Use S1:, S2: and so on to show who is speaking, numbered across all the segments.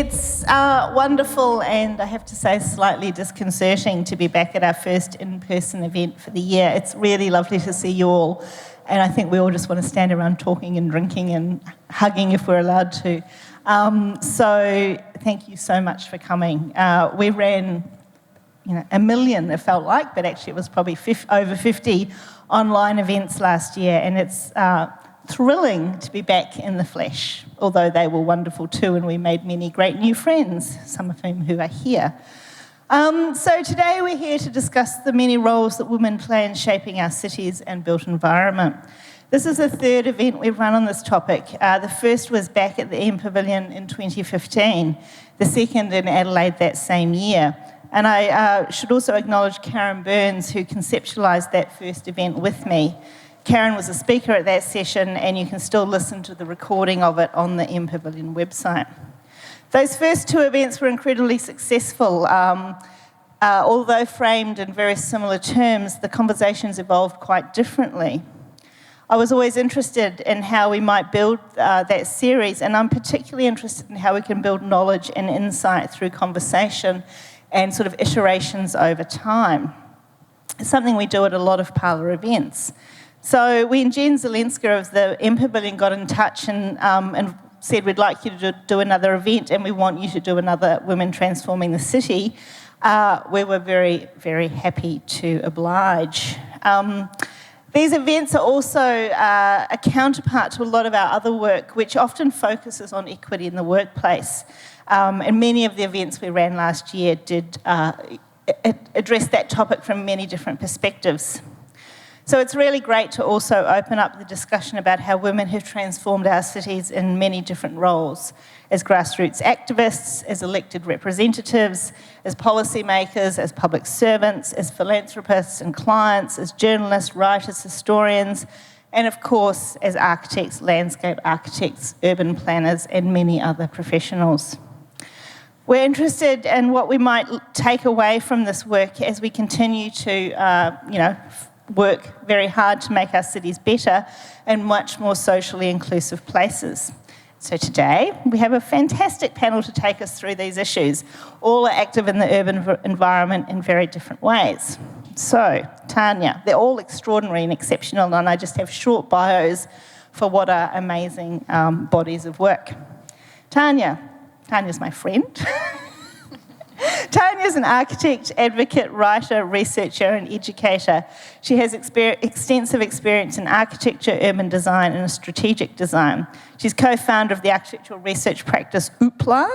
S1: It's wonderful, and I have to say slightly disconcerting to be back at our first in-person event for the year. It's really lovely to see you all, and I think we all just want to stand around talking and drinking and hugging if we're allowed to. So thank you so much for coming. We ran 1 million, it felt like, but actually it was probably over 50 online events last year, and it's thrilling to be back in the flesh, although they were wonderful too, and we made many great new friends, some of whom who are here. So today we're here to discuss the many roles that women play in shaping our cities and built environment. This is the third event we've run on this topic. The first was back at the MPavilion in 2015, the second in Adelaide that same year. And I should also acknowledge Karen Burns, who conceptualised that first event with me. Karen was a speaker at that session, and you can still listen to the recording of it on the MPavilion website. Those first two events were incredibly successful. Although framed in very similar terms, the conversations evolved quite differently. I was always interested in how we might build that series, and I'm particularly interested in how we can build knowledge and insight through conversation and sort of iterations over time. It's something we do at a lot of Parlour events. So when Jen Zelenska of the MPavilion got in touch and said, we'd like you to do another event and we want you to do another Women Transforming the City, we were very, very happy to oblige. These events are also a counterpart to a lot of our other work, which often focuses on equity in the workplace. And many of the events we ran last year did address that topic from many different perspectives. So it's really great to also open up the discussion about how women have transformed our cities in many different roles, as grassroots activists, as elected representatives, as policymakers, as public servants, as philanthropists and clients, as journalists, writers, historians, and of course, as architects, landscape architects, urban planners, and many other professionals. We're interested in what we might take away from this work as we continue to, work very hard to make our cities better and much more socially inclusive places. So today, we have a fantastic panel to take us through these issues. All are active in the urban environment in very different ways. So, Tanya, they're all extraordinary and exceptional, and I just have short bios for what are amazing bodies of work. Tanya's my friend. Tanya's an architect, advocate, writer, researcher and educator. She has extensive experience in architecture, urban design and strategic design. She's co-founder of the architectural research practice UPLA,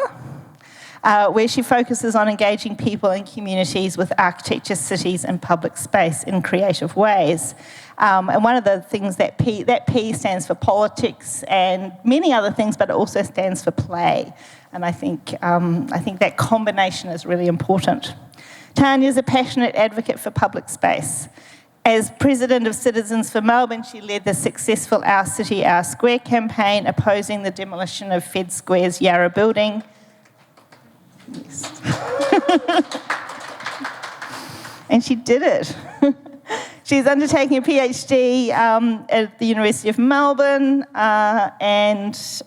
S1: where she focuses on engaging people and communities with architecture, cities and public space in creative ways. And one of the things that P stands for politics and many other things, but it also stands for play. And I think that combination is really important. Tanya is a passionate advocate for public space. As president of Citizens for Melbourne, she led the successful Our City, Our Square campaign, opposing the demolition of Fed Square's Yarra building. Yes. And she did it. She's undertaking a PhD at the University of Melbourne and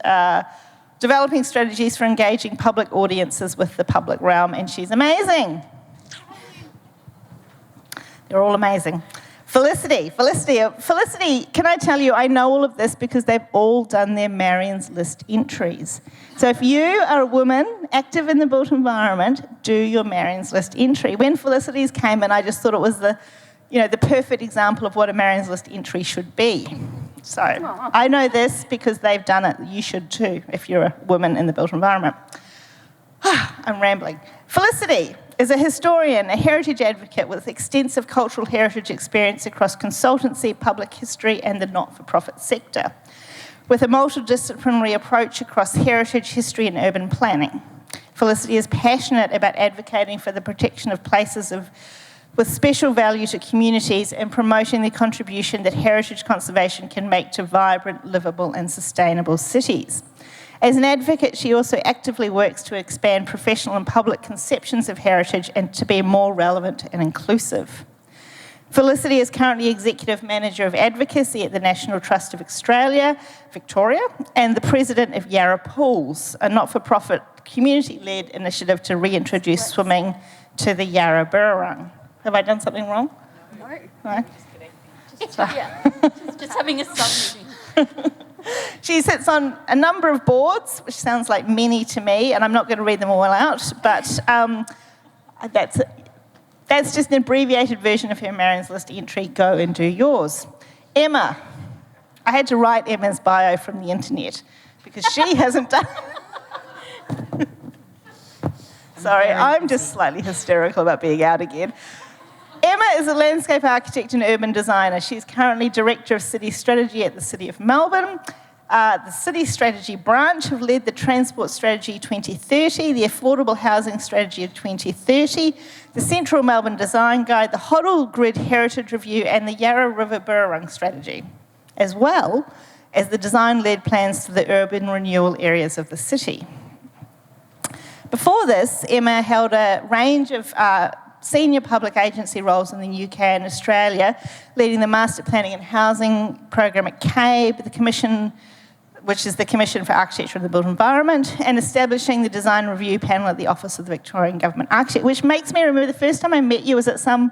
S1: developing strategies for engaging public audiences with the public realm, and she's amazing. They're all amazing. Felicity, can I tell you, I know all of this because they've all done their Marion's List entries. So if you are a woman active in the built environment, do your Marion's List entry. When Felicity's came in, I just thought it was the perfect example of what a Marion's List entry should be. So I know this because they've done it. You should too if you're a woman in the built environment. I'm rambling. Felicity is a historian, a heritage advocate with extensive cultural heritage experience across consultancy, public history and the not-for-profit sector, with a multidisciplinary approach across heritage, history and urban planning. Felicity is passionate about advocating for the protection of places with special value to communities and promoting the contribution that heritage conservation can make to vibrant, livable and sustainable cities. As an advocate, she also actively works to expand professional and public conceptions of heritage and to be more relevant and inclusive. Felicity is currently Executive Manager of Advocacy at the National Trust of Australia, Victoria, and the President of Yarra Pools, a not-for-profit community-led initiative to reintroduce swimming to the Yarra Burrung. Have I done something wrong? No?
S2: Just having a sub-meeting.
S1: She sits on a number of boards, which sounds like many to me, and I'm not going to read them all out, but that's just an abbreviated version of her Marion's List entry. Go and do yours. Emma. I had to write Emma's bio from the internet because she hasn't done... Sorry, I'm just slightly hysterical about being out again. Emma is a landscape architect and urban designer. She's currently Director of City Strategy at the City of Melbourne. The City Strategy branch have led the Transport Strategy 2030, the Affordable Housing Strategy of 2030, the Central Melbourne Design Guide, the Hoddle Grid Heritage Review, and the Yarra River Burrung Strategy, as well as the design-led plans for the urban renewal areas of the city. Before this, Emma held a range of senior public agency roles in the UK and Australia, leading the Master Planning and Housing Program at CABE, the Commission, which is the Commission for Architecture and the Built Environment, and establishing the Design Review Panel at the Office of the Victorian Government Architect, which makes me remember the first time I met you was at some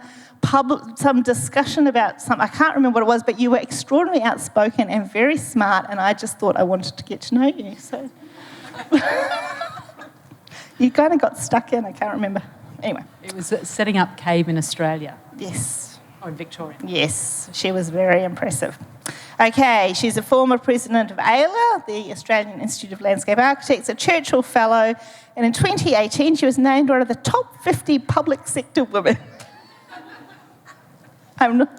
S1: discussion about I can't remember what it was, but you were extraordinarily outspoken and very smart, and I just thought I wanted to get to know you, so... You kind of got stuck in, I can't remember. Anyway.
S2: It was setting up CABE in Australia.
S1: Yes.
S2: Or in Victoria.
S1: Yes, she was very impressive. Okay, she's a former president of AILA, the Australian Institute of Landscape Architects, a Churchill Fellow, and in 2018 she was named one of the top 50 public sector women. I'm not...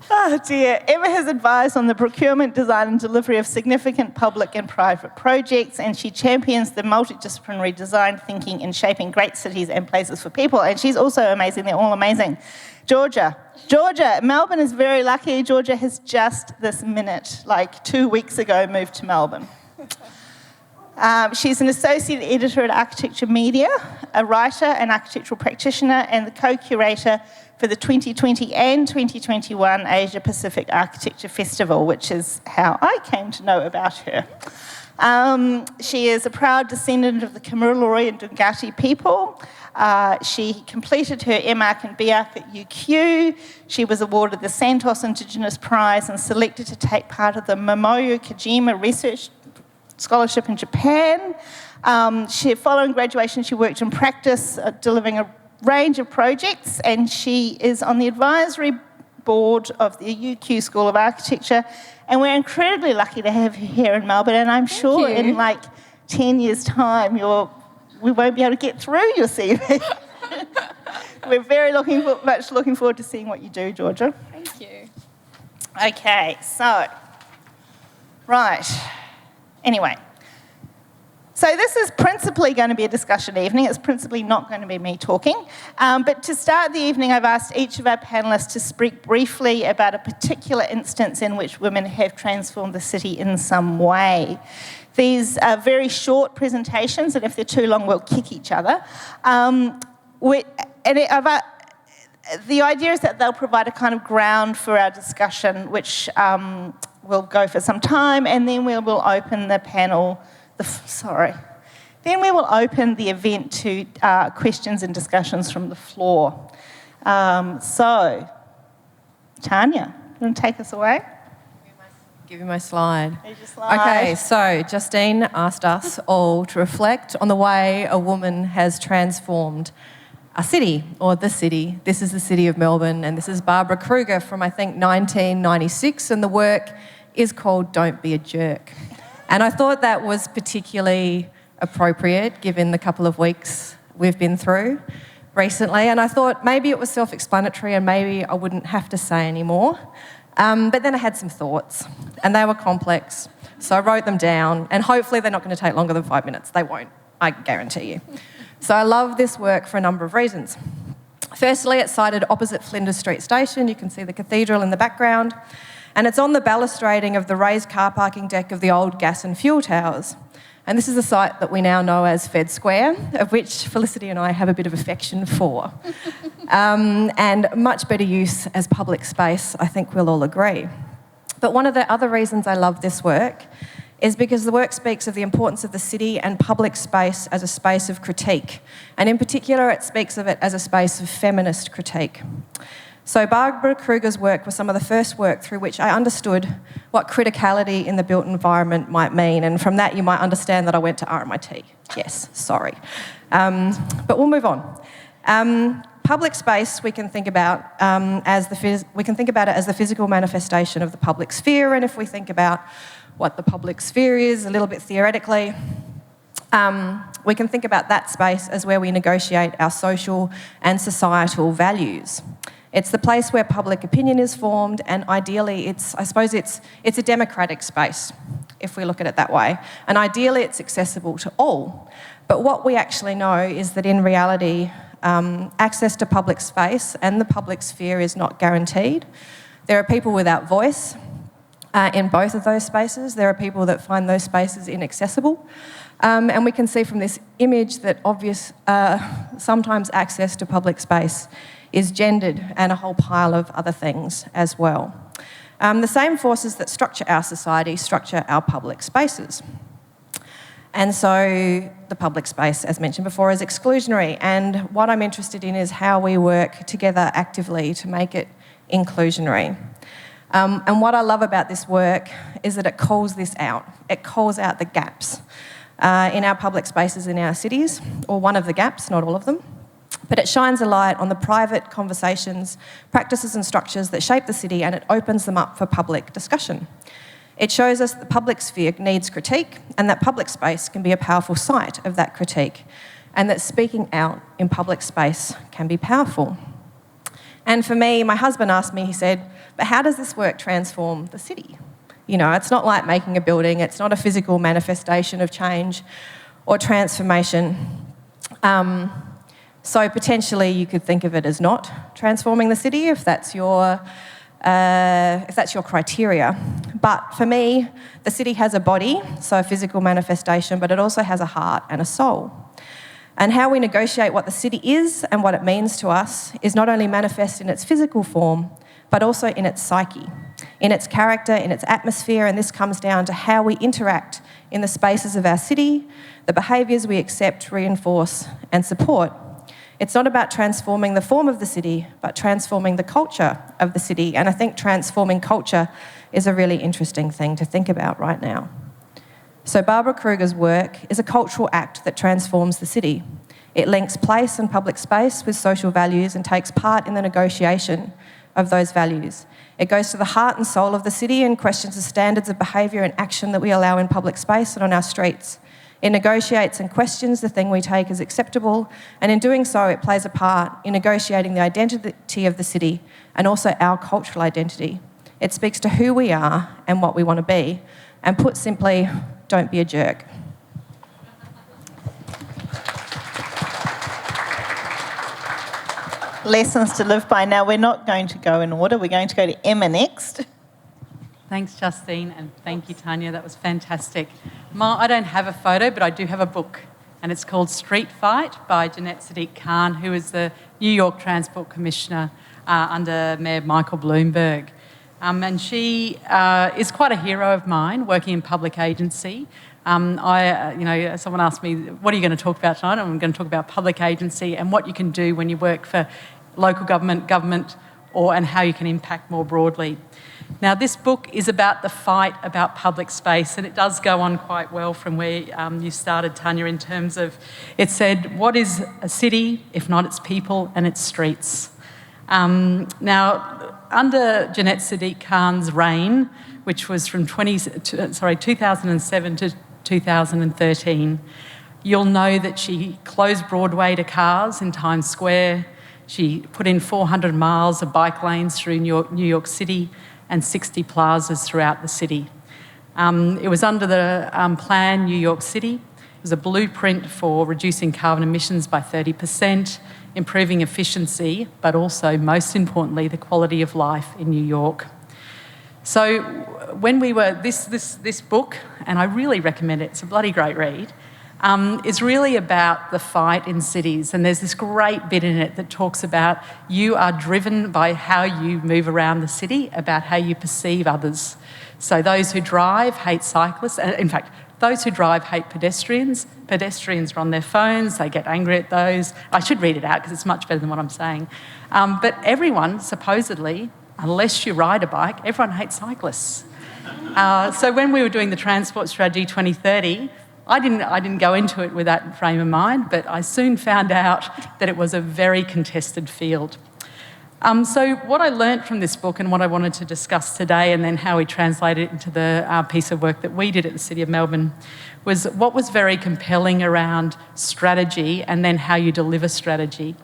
S1: Oh dear. Emma has advised on the procurement, design and delivery of significant public and private projects, and she champions the multidisciplinary design thinking in shaping great cities and places for people. And she's also amazing. They're all amazing. Georgia, Melbourne is very lucky. Georgia has just this minute, like 2 weeks ago, moved to Melbourne. She's an associate editor at Architecture Media, a writer and architectural practitioner, and the co-curator for the 2020 and 2021 Asia Pacific Architecture Festival, which is how I came to know about her. She is a proud descendant of the Kamilaroi and Dungati people. She completed her MArch and BArch at UQ. She was awarded the Santos Indigenous Prize and selected to take part of the Momoyo Kajima Research Scholarship in Japan. Following graduation, she worked in practice, delivering a range of projects, and she is on the advisory board of the UQ School of Architecture, and we're incredibly lucky to have her here in Melbourne, and I'm sure in like 10 years' time we won't be able to get through your CV. We're very much looking forward to seeing what you do, Georgia.
S3: Thank you.
S1: Okay, so, right. Anyway, so this is principally going to be a discussion evening. It's principally not going to be me talking. But to start the evening, I've asked each of our panellists to speak briefly about a particular instance in which women have transformed the city in some way. These are very short presentations, and if they're too long, we'll kick each other. The idea is that they'll provide a kind of ground for our discussion, which will go for some time, and then we will open the panel... Then we will open the event to questions and discussions from the floor. So, Tanya, you want to take us away?
S4: Give you my slide.
S1: Here's your slide.
S4: Okay, so Justine asked us all to reflect on the way a woman has transformed a city, or the city. This is the city of Melbourne, and this is Barbara Kruger from, I think, 1996, and the work is called Don't Be a Jerk. And I thought that was particularly appropriate given the couple of weeks we've been through recently. And I thought maybe it was self-explanatory and maybe I wouldn't have to say any more. But then I had some thoughts and they were complex. So I wrote them down, and hopefully they're not going to take longer than 5 minutes. They won't, I guarantee you. So I love this work for a number of reasons. Firstly, it's sited opposite Flinders Street Station. You can see the cathedral in the background. And it's on the balustrading of the raised car parking deck of the old gas and fuel towers. And this is a site that we now know as Fed Square, of which Felicity and I have a bit of affection for. And much better use as public space, I think we'll all agree. But one of the other reasons I love this work is because the work speaks of the importance of the city and public space as a space of critique. And in particular, it speaks of it as a space of feminist critique. So Barbara Kruger's work was some of the first work through which I understood what criticality in the built environment might mean. And from that, you might understand that I went to RMIT. Yes, sorry. But we'll move on. Public space we can think about as the physical manifestation of the public sphere, and if we think about what the public sphere is a little bit theoretically, we can think about that space as where we negotiate our social and societal values. It's the place where public opinion is formed, and ideally it's a democratic space, if we look at it that way. And ideally it's accessible to all. But what we actually know is that in reality, access to public space and the public sphere is not guaranteed. There are people without voice in both of those spaces. There are people that find those spaces inaccessible. And we can see from this image that sometimes access to public space is gendered, and a whole pile of other things as well. The same forces that structure our society structure our public spaces. And so the public space, as mentioned before, is exclusionary. And what I'm interested in is how we work together actively to make it inclusionary. And what I love about this work is that it calls this out. It calls out the gaps in our public spaces in our cities, or one of the gaps, not all of them. But it shines a light on the private conversations, practices and structures that shape the city, and it opens them up for public discussion. It shows us that the public sphere needs critique, and that public space can be a powerful site of that critique, and that speaking out in public space can be powerful. And for me, my husband asked me, he said, but how does this work transform the city? You know, it's not like making a building, it's not a physical manifestation of change or transformation. So potentially you could think of it as not transforming the city if that's your criteria. But for me, the city has a body, so a physical manifestation, but it also has a heart and a soul. And how we negotiate what the city is and what it means to us is not only manifest in its physical form, but also in its psyche, in its character, in its atmosphere, and this comes down to how we interact in the spaces of our city, the behaviours we accept, reinforce and support. It's not about transforming the form of the city, but transforming the culture of the city. And I think transforming culture is a really interesting thing to think about right now. So Barbara Kruger's work is a cultural act that transforms the city. It links place and public space with social values and takes part in the negotiation of those values. It goes to the heart and soul of the city and questions the standards of behaviour and action that we allow in public space and on our streets. It negotiates and questions the thing we take as acceptable, and in doing so, it plays a part in negotiating the identity of the city and also our cultural identity. It speaks to who we are and what we want to be, and put simply, don't be a jerk.
S1: Lessons to live by. Now, we're not going to go in order. We're going to go to Emma next.
S2: Thanks, Justine, and thank you, Tanya. That was fantastic. I don't have a photo, but I do have a book, and it's called Street Fight by Jeanette Sadiq Khan, who is the New York Transport Commissioner under Mayor Michael Bloomberg. And she is quite a hero of mine, working in public agency. Someone asked me, what are you going to talk about tonight? I'm going to talk about public agency and what you can do when you work for local government, and how you can impact more broadly. Now, this book is about the fight about public space, and it does go on quite well from where you started, Tanya, in terms of, it said, what is a city if not its people and its streets? Now, under Jeanette Sadiq Khan's reign, which was from 2007 to 2013, you'll know that she closed Broadway to cars in Times Square. She put in 400 miles of bike lanes through New York City and 60 plazas throughout the city. It was under the Plan New York City. It was a blueprint for reducing carbon emissions by 30%, improving efficiency, but also, most importantly, the quality of life in New York. So when we were, this book, and I really recommend it, it's a bloody great read, is really about the fight in cities. And there's this great bit in it that talks about you are driven by how you move around the city, about how you perceive others. So those who drive hate cyclists. In fact, those who drive hate pedestrians. Pedestrians are on their phones, they get angry at those. I should read it out because it's much better than what I'm saying. But everyone, supposedly, unless you ride a bike, everyone hates cyclists. So when we were doing the Transport Strategy 2030, I didn't go into it with that frame of mind, but I soon found out that it was a very contested field. So what I learnt from this book and what I wanted to discuss today, and then how we translate it into the piece of work that we did at the City of Melbourne, was what was very compelling around strategy and then how you deliver strategy.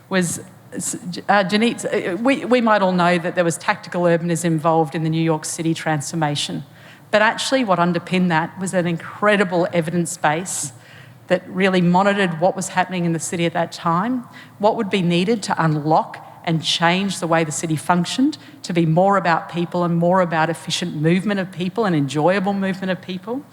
S2: Was Janit's, we might all know that there was tactical urbanism involved in the New York City transformation. But actually what underpinned that was an incredible evidence base that really monitored what was happening in the city at that time, what would be needed to unlock and change the way the city functioned to be more about people and more about efficient movement of people and enjoyable movement of people.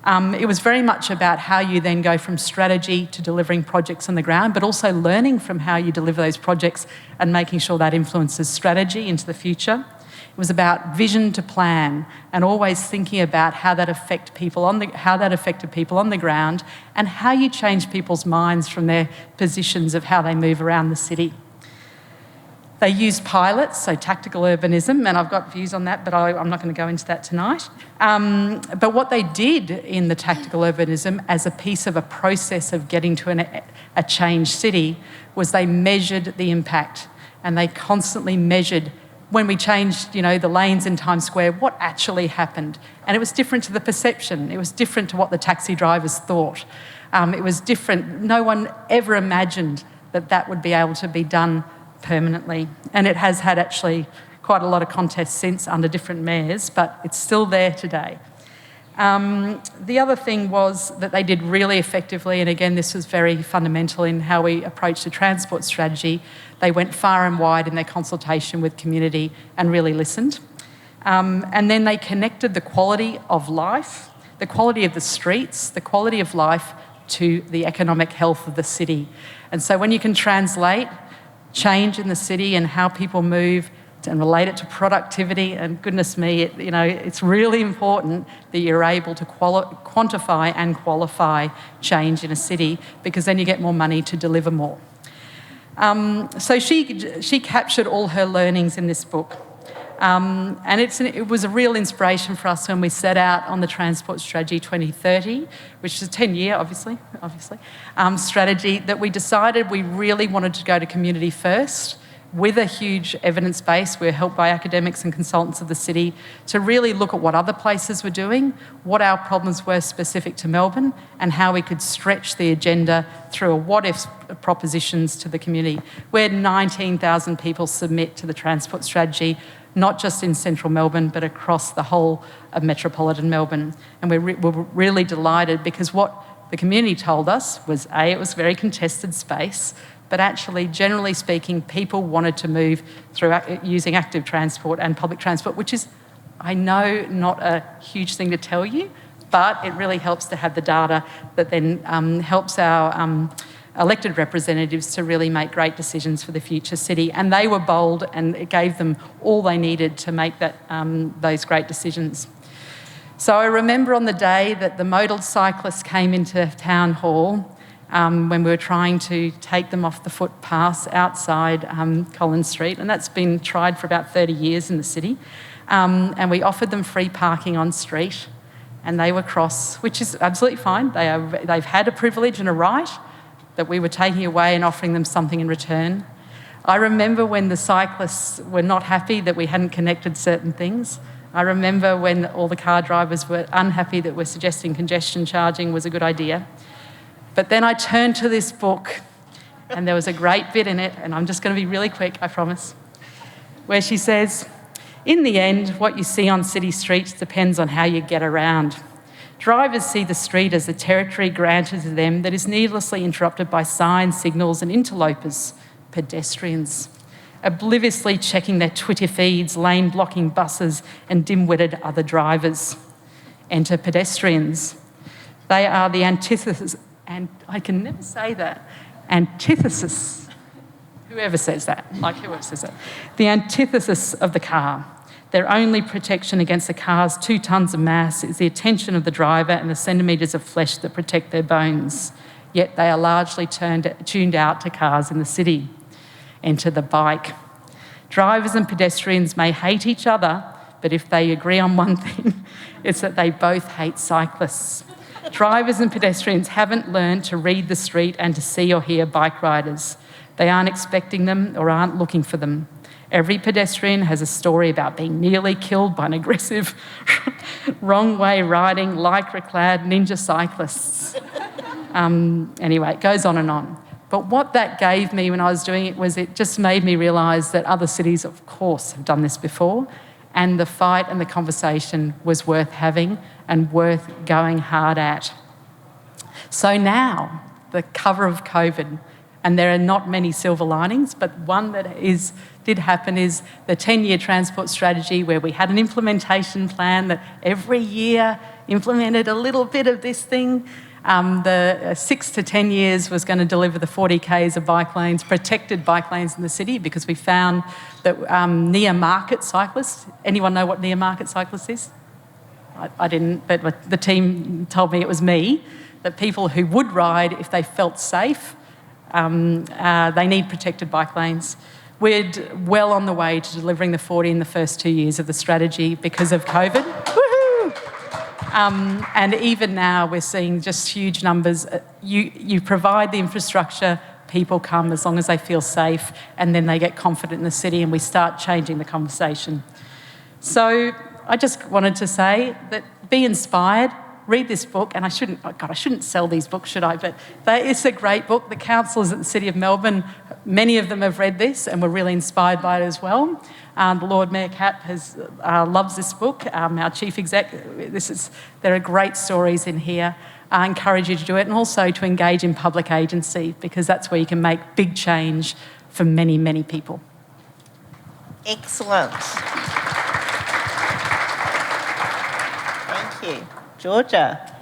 S2: It was very much about how you then go from strategy to delivering projects on the ground, but also learning from how you deliver those projects and making sure that influences strategy into the future. It was about vision to plan and always thinking about how that affected people on the ground and how you change people's minds from their positions of how they move around the city. They used pilots, so tactical urbanism, and I've got views on that, but I'm not going to go into that tonight. But what they did in the tactical urbanism as a piece of a process of getting to a changed city was they measured the impact, and they constantly measured when we changed, the lanes in Times Square, what actually happened. And it was different to the perception. It was different to what the taxi drivers thought. It was different. No one ever imagined that would be able to be done permanently. And it has had actually quite a lot of contests since under different mayors, but it's still there today. The other thing was that they did really effectively, and again, this was very fundamental in how we approached the transport strategy. They went far and wide in their consultation with community and really listened. And then they connected the quality of life, the quality of the streets, the quality of life to the economic health of the city. And so when you can translate change in the city and how people move and relate it to productivity, and goodness me, it's really important that you're able to quantify and qualify change in a city, because then you get more money to deliver more. So she captured all her learnings in this book. And it was a real inspiration for us when we set out on the Transport Strategy 2030, which is a 10-year, obviously, strategy, that we decided we really wanted to go to community first with a huge evidence base. We're helped by academics and consultants of the city to really look at what other places were doing, what our problems were specific to Melbourne, and how we could stretch the agenda through a what-if propositions to the community. We had 19,000 people submit to the Transport Strategy, not just in central Melbourne, but across the whole of metropolitan Melbourne. And we're really delighted, because what the community told us was, A, it was a very contested space, but actually, generally speaking, people wanted to move through using active transport and public transport, which is, I know, not a huge thing to tell you, but it really helps to have the data that then helps our elected representatives to really make great decisions for the future city. And they were bold, and it gave them all they needed to make those great decisions. So I remember on the day that the modal cyclists came into Town Hall, when we were trying to take them off the footpaths outside Collins Street, and that's been tried for about 30 years in the city, and we offered them free parking on street, and they were cross, which is absolutely fine. They've had a privilege and a right that we were taking away and offering them something in return. I remember when the cyclists were not happy that we hadn't connected certain things. I remember when all the car drivers were unhappy that we're suggesting congestion charging was a good idea. But then I turned to this book, and there was a great bit in it, and I'm just going to be really quick, I promise, where she says, "In the end, what you see on city streets depends on how you get around. Drivers see the street as a territory granted to them that is needlessly interrupted by signs, signals and interlopers, pedestrians, obliviously checking their Twitter feeds, lane-blocking buses and dim-witted other drivers. Enter pedestrians. They are the antithesis, and I can never say that, antithesis, whoever says that, the antithesis of the car. Their only protection against the car's 2 tonnes of mass is the attention of the driver and the centimetres of flesh that protect their bones. Yet they are largely tuned out to cars in the city. Enter the bike. Drivers and pedestrians may hate each other, but if they agree on one thing, it's that they both hate cyclists. Drivers and pedestrians haven't learned to read the street and to see or hear bike riders. They aren't expecting them or aren't looking for them. Every pedestrian has a story about being nearly killed by an aggressive, wrong-way riding, lycra-clad ninja cyclists. Anyway, it goes on and on. But what that gave me when I was doing it was it just made me realise that other cities, of course, have done this before, and the fight and the conversation was worth having and worth going hard at. So now, the cover of COVID, and there are not many silver linings, but one that did happen is the 10-year transport strategy, where we had an implementation plan that every year implemented a little bit of this thing. The 6 to 10 years was going to deliver the 40 Ks of bike lanes, protected bike lanes in the city, because we found that near-market cyclists, anyone know what near-market cyclists is? I didn't, but the team told me it was me, that people who would ride if they felt safe, they need protected bike lanes. We're well on the way to delivering the 40 in the first 2 years of the strategy because of COVID. And even now we're seeing just huge numbers. You provide the infrastructure, people come as long as they feel safe, and then they get confident in the city and we start changing the conversation. So I just wanted to say that be inspired, read this book, and I shouldn't sell these books, should I? But it's a great book. The councillors at the City of Melbourne, many of them have read this and were really inspired by it as well. The Lord Mayor Cat loves this book. Our Chief Exec, there are great stories in here. I encourage you to do it, and also to engage in public agency, because that's where you can make big change for many, many people.
S1: Excellent. Thank you. Georgia.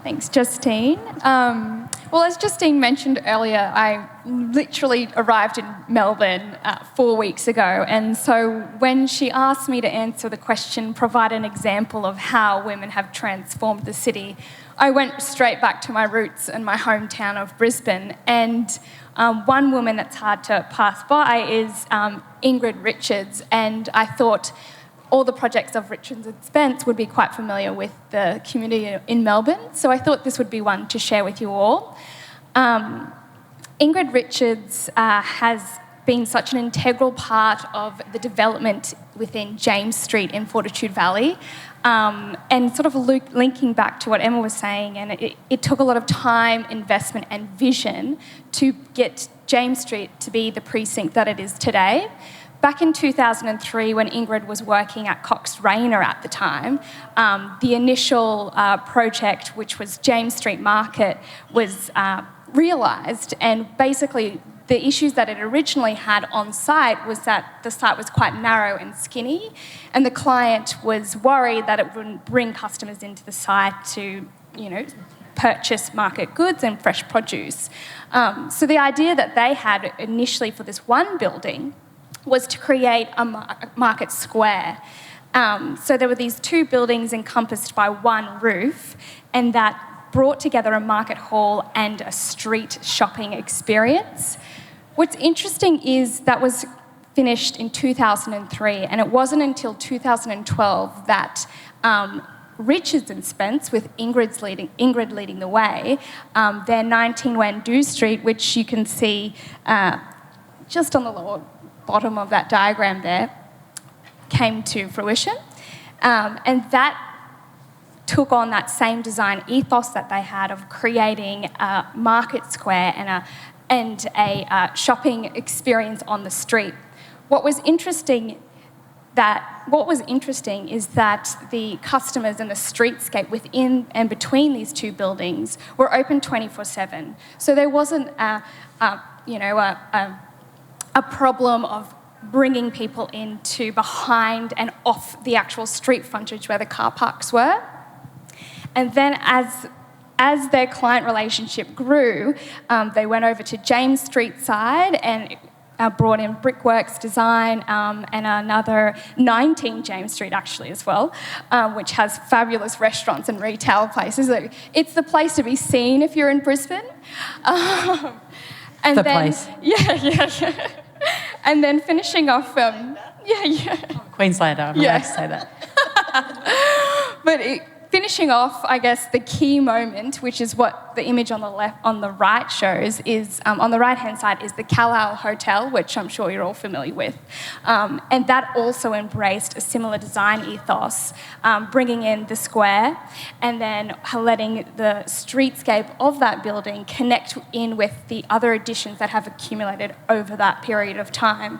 S3: Thanks, Justine. Well, as Justine mentioned earlier, I literally arrived in Melbourne 4 weeks ago, and so when she asked me to answer the question, provide an example of how women have transformed the city, I went straight back to my roots and my hometown of Brisbane, and one woman that's hard to pass by is Ingrid Richards, and I thought all the projects of Richards and Spence would be quite familiar with the community in Melbourne, so I thought this would be one to share with you all. Ingrid Richards has been such an integral part of the development within James Street in Fortitude Valley, and sort of linking back to what Emma was saying, and it took a lot of time, investment and vision to get James Street to be the precinct that it is today. Back in 2003, when Ingrid was working at Cox Rayner at the time, the initial project, which was James Street Market, was realised, and basically the issues that it originally had on site was that the site was quite narrow and skinny, and the client was worried that it wouldn't bring customers into the site to, purchase market goods and fresh produce. So the idea that they had initially for this one building was to create a market square. So there were these two buildings encompassed by one roof, and that brought together a market hall and a street shopping experience. What's interesting is that was finished in 2003, and it wasn't until 2012 that Richards and Spence, with Ingrid leading the way, their 19 Wandu Street, which you can see just on the lower bottom of that diagram there, came to fruition. And that took on that same design ethos that they had of creating a market square and a shopping experience on the street. What was interesting is that the customers and the streetscape within and between these two buildings were open 24/7. So there wasn't a problem of bringing people into behind and off the actual street frontage where the car parks were. And then as their client relationship grew, they went over to James Street side and brought in Brickworks Design and another 19 James Street actually as well, which has fabulous restaurants and retail places. So it's the place to be seen if you're in Brisbane. And
S2: The
S3: then,
S2: place.
S3: Yeah. And then finishing off,
S2: Queenslander, I'm allowed to say that.
S3: But finishing off, I guess, the key moment, which is what the image on the right shows, is on the right-hand side is the Calal Hotel, which I'm sure you're all familiar with. And that also embraced a similar design ethos, bringing in the square and then letting the streetscape of that building connect in with the other additions that have accumulated over that period of time.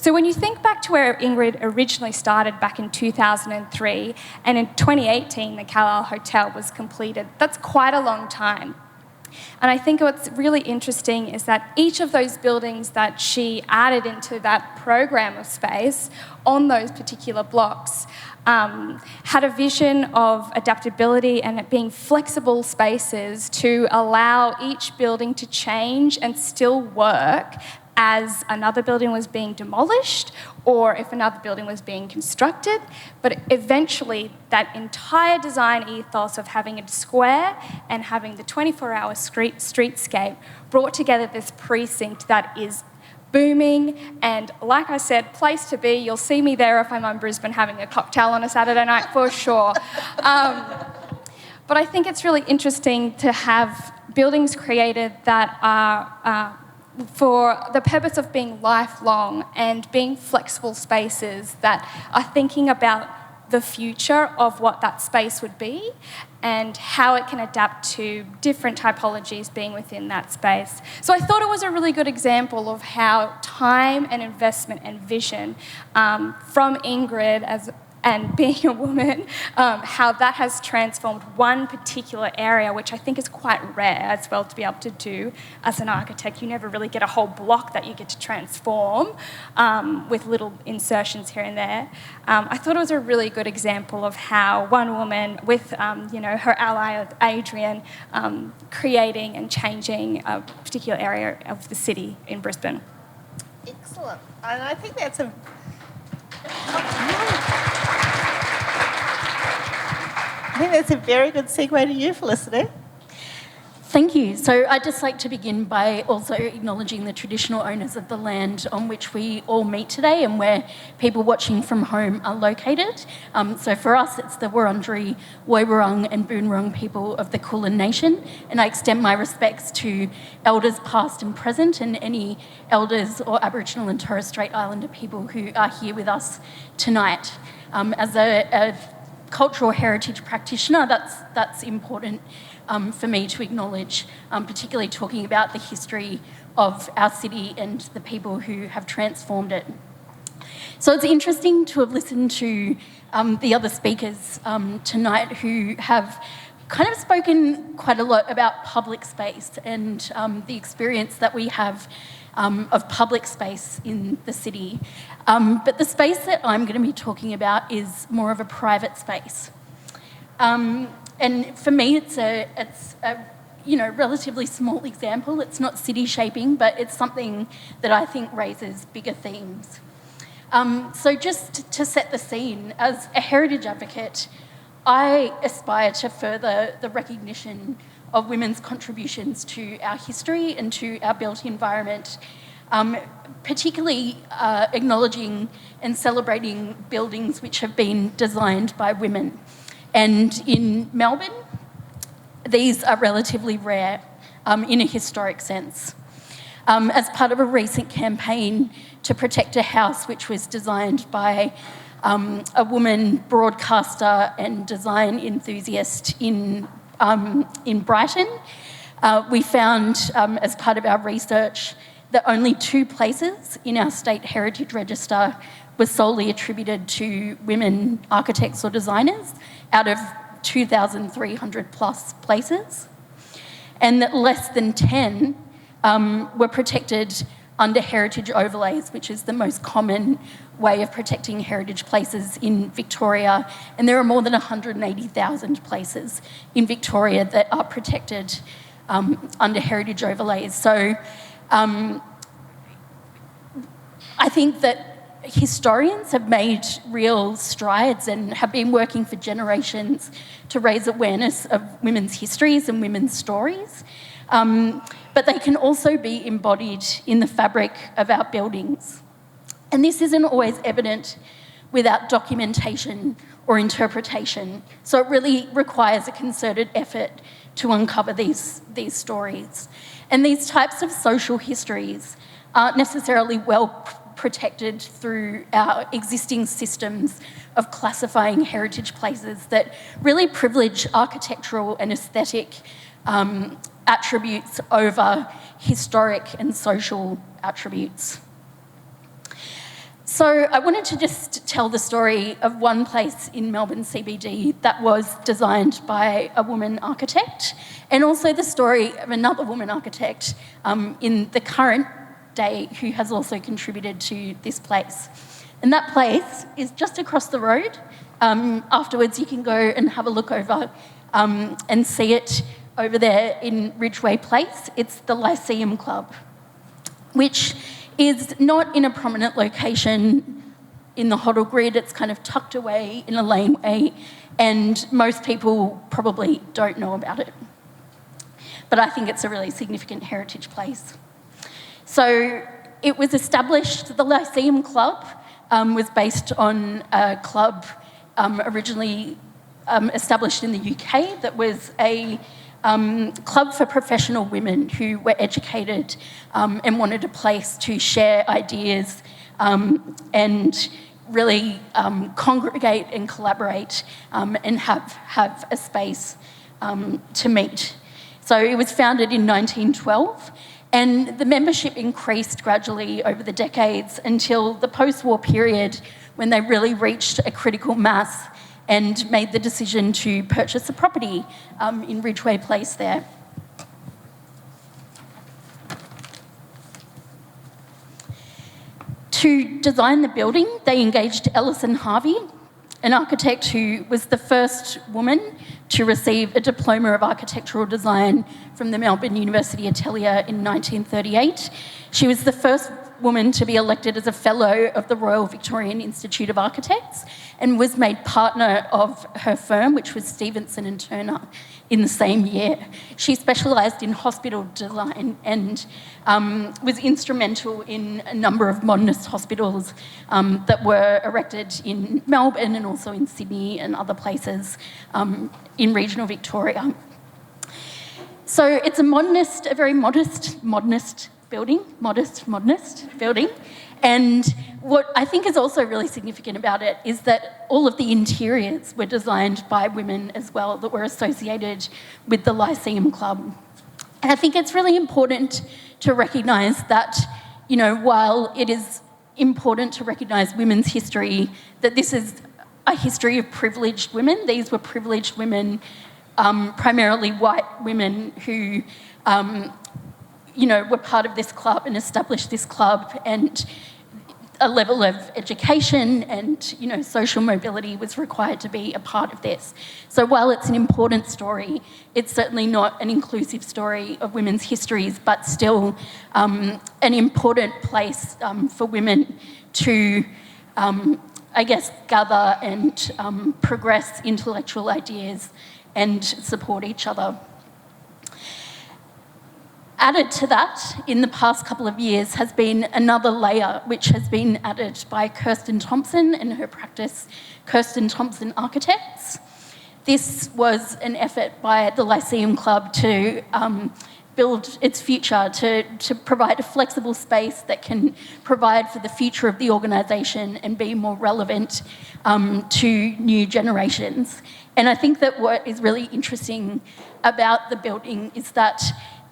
S3: So when you think back to where Ingrid originally started back in 2003, and in 2018 the Calal Hotel was completed, that's quite a long time. And I think what's really interesting is that each of those buildings that she added into that program of space on those particular blocks had a vision of adaptability and it being flexible spaces to allow each building to change and still work as another building was being demolished or if another building was being constructed. But eventually that entire design ethos of having a square and having the 24-hour streetscape brought together this precinct that is booming and, like I said, place to be. You'll see me there if I'm in Brisbane having a cocktail on a Saturday night for sure. But I think it's really interesting to have buildings created that are for the purpose of being lifelong and being flexible spaces that are thinking about the future of what that space would be and how it can adapt to different typologies being within that space. So I thought it was a really good example of how time and investment and vision from Ingrid and being a woman, how that has transformed one particular area, which I think is quite rare as well to be able to do as an architect. You never really get a whole block that you get to transform with little insertions here and there. I thought it was a really good example of how one woman with her ally Adrian creating and changing a particular area of the city in Brisbane.
S1: Excellent. And I think that's a... I think that's a very good segue to you, Felicity.
S5: Thank you. So I'd just like to begin by also acknowledging the traditional owners of the land on which we all meet today and where people watching from home are located. So for us, it's the Wurundjeri, Woiwurrung and Boonwurrung people of the Kulin Nation, and I extend my respects to elders past and present and any elders or Aboriginal and Torres Strait Islander people who are here with us tonight. As a cultural heritage practitioner, that's important for me to acknowledge, particularly talking about the history of our city and the people who have transformed it. So it's interesting to have listened to the other speakers tonight who have kind of spoken quite a lot about public space and the experience that we have of public space in the city. But the space that I'm going to be talking about is more of a private space. And for me, it's a relatively small example. It's not city shaping, but it's something that I think raises bigger themes. So just to set the scene, as a heritage advocate, I aspire to further the recognition of women's contributions to our history and to our built environment, particularly acknowledging and celebrating buildings which have been designed by women. And in Melbourne, these are relatively rare in a historic sense. As part of a recent campaign to protect a house which was designed by a woman broadcaster and design enthusiast in Brighton, we found, as part of our research, that only 2 places in our state heritage register were solely attributed to women architects or designers out of 2,300 plus places, and that less than 10 were protected under heritage overlays, which is the most common way of protecting heritage places in Victoria. And there are more than 180,000 places in Victoria that are protected under heritage overlays. So I think that historians have made real strides and have been working for generations to raise awareness of women's histories and women's stories. But they can also be embodied in the fabric of our buildings. And this isn't always evident without documentation or interpretation. So it really requires a concerted effort to uncover these stories. And these types of social histories aren't necessarily well protected through our existing systems of classifying heritage places that really privilege architectural and aesthetic attributes over historic and social attributes. So I wanted to just tell the story of one place in Melbourne CBD that was designed by a woman architect, and also the story of another woman architect in the current day who has also contributed to this place. And that place is just across the road. Afterwards you can go and have a look over and see it over there in Ridgeway Place. It's the Lyceum Club, which is not in a prominent location in the Hoddle grid. It's kind of tucked away in a laneway, and most people probably don't know about it. But I think it's a really significant heritage place. So it was established, the Lyceum Club was based on a club originally established in the UK that was a club for professional women who were educated and wanted a place to share ideas and really congregate and collaborate and have a space to meet. So it was founded in 1912, and the membership increased gradually over the decades until the post-war period, when they really reached a critical mass and made the decision to purchase a property in Ridgeway Place there. To design the building, they engaged Ellison Harvey, an architect who was the first woman to receive a diploma of architectural design from the Melbourne University Atelier in 1938. She was the first woman to be elected as a fellow of the Royal Victorian Institute of Architects and was made partner of her firm, which was Stevenson and Turner, in the same year. She specialised in hospital design and was instrumental in a number of modernist hospitals that were erected in Melbourne and also in Sydney and other places in regional Victoria. So it's a very modernist building. And what I think is also really significant about it is that all of the interiors were designed by women as well that were associated with the Lyceum Club. And I think it's really important to recognise that, you know, while it is important to recognise women's history, that this is a history of privileged women. These were privileged women, primarily white women who were part of this club and established this club, and a level of education and, social mobility was required to be a part of this. So while it's an important story, it's certainly not an inclusive story of women's histories, but still an important place for women to, gather and progress intellectual ideas and support each other. Added to that, in the past couple of years, has been another layer which has been added by Kirsten Thompson and her practice, Kirsten Thompson Architects. This was an effort by the Lyceum Club to build its future, to provide a flexible space that can provide for the future of the organisation and be more relevant to new generations. And I think that what is really interesting about the building is that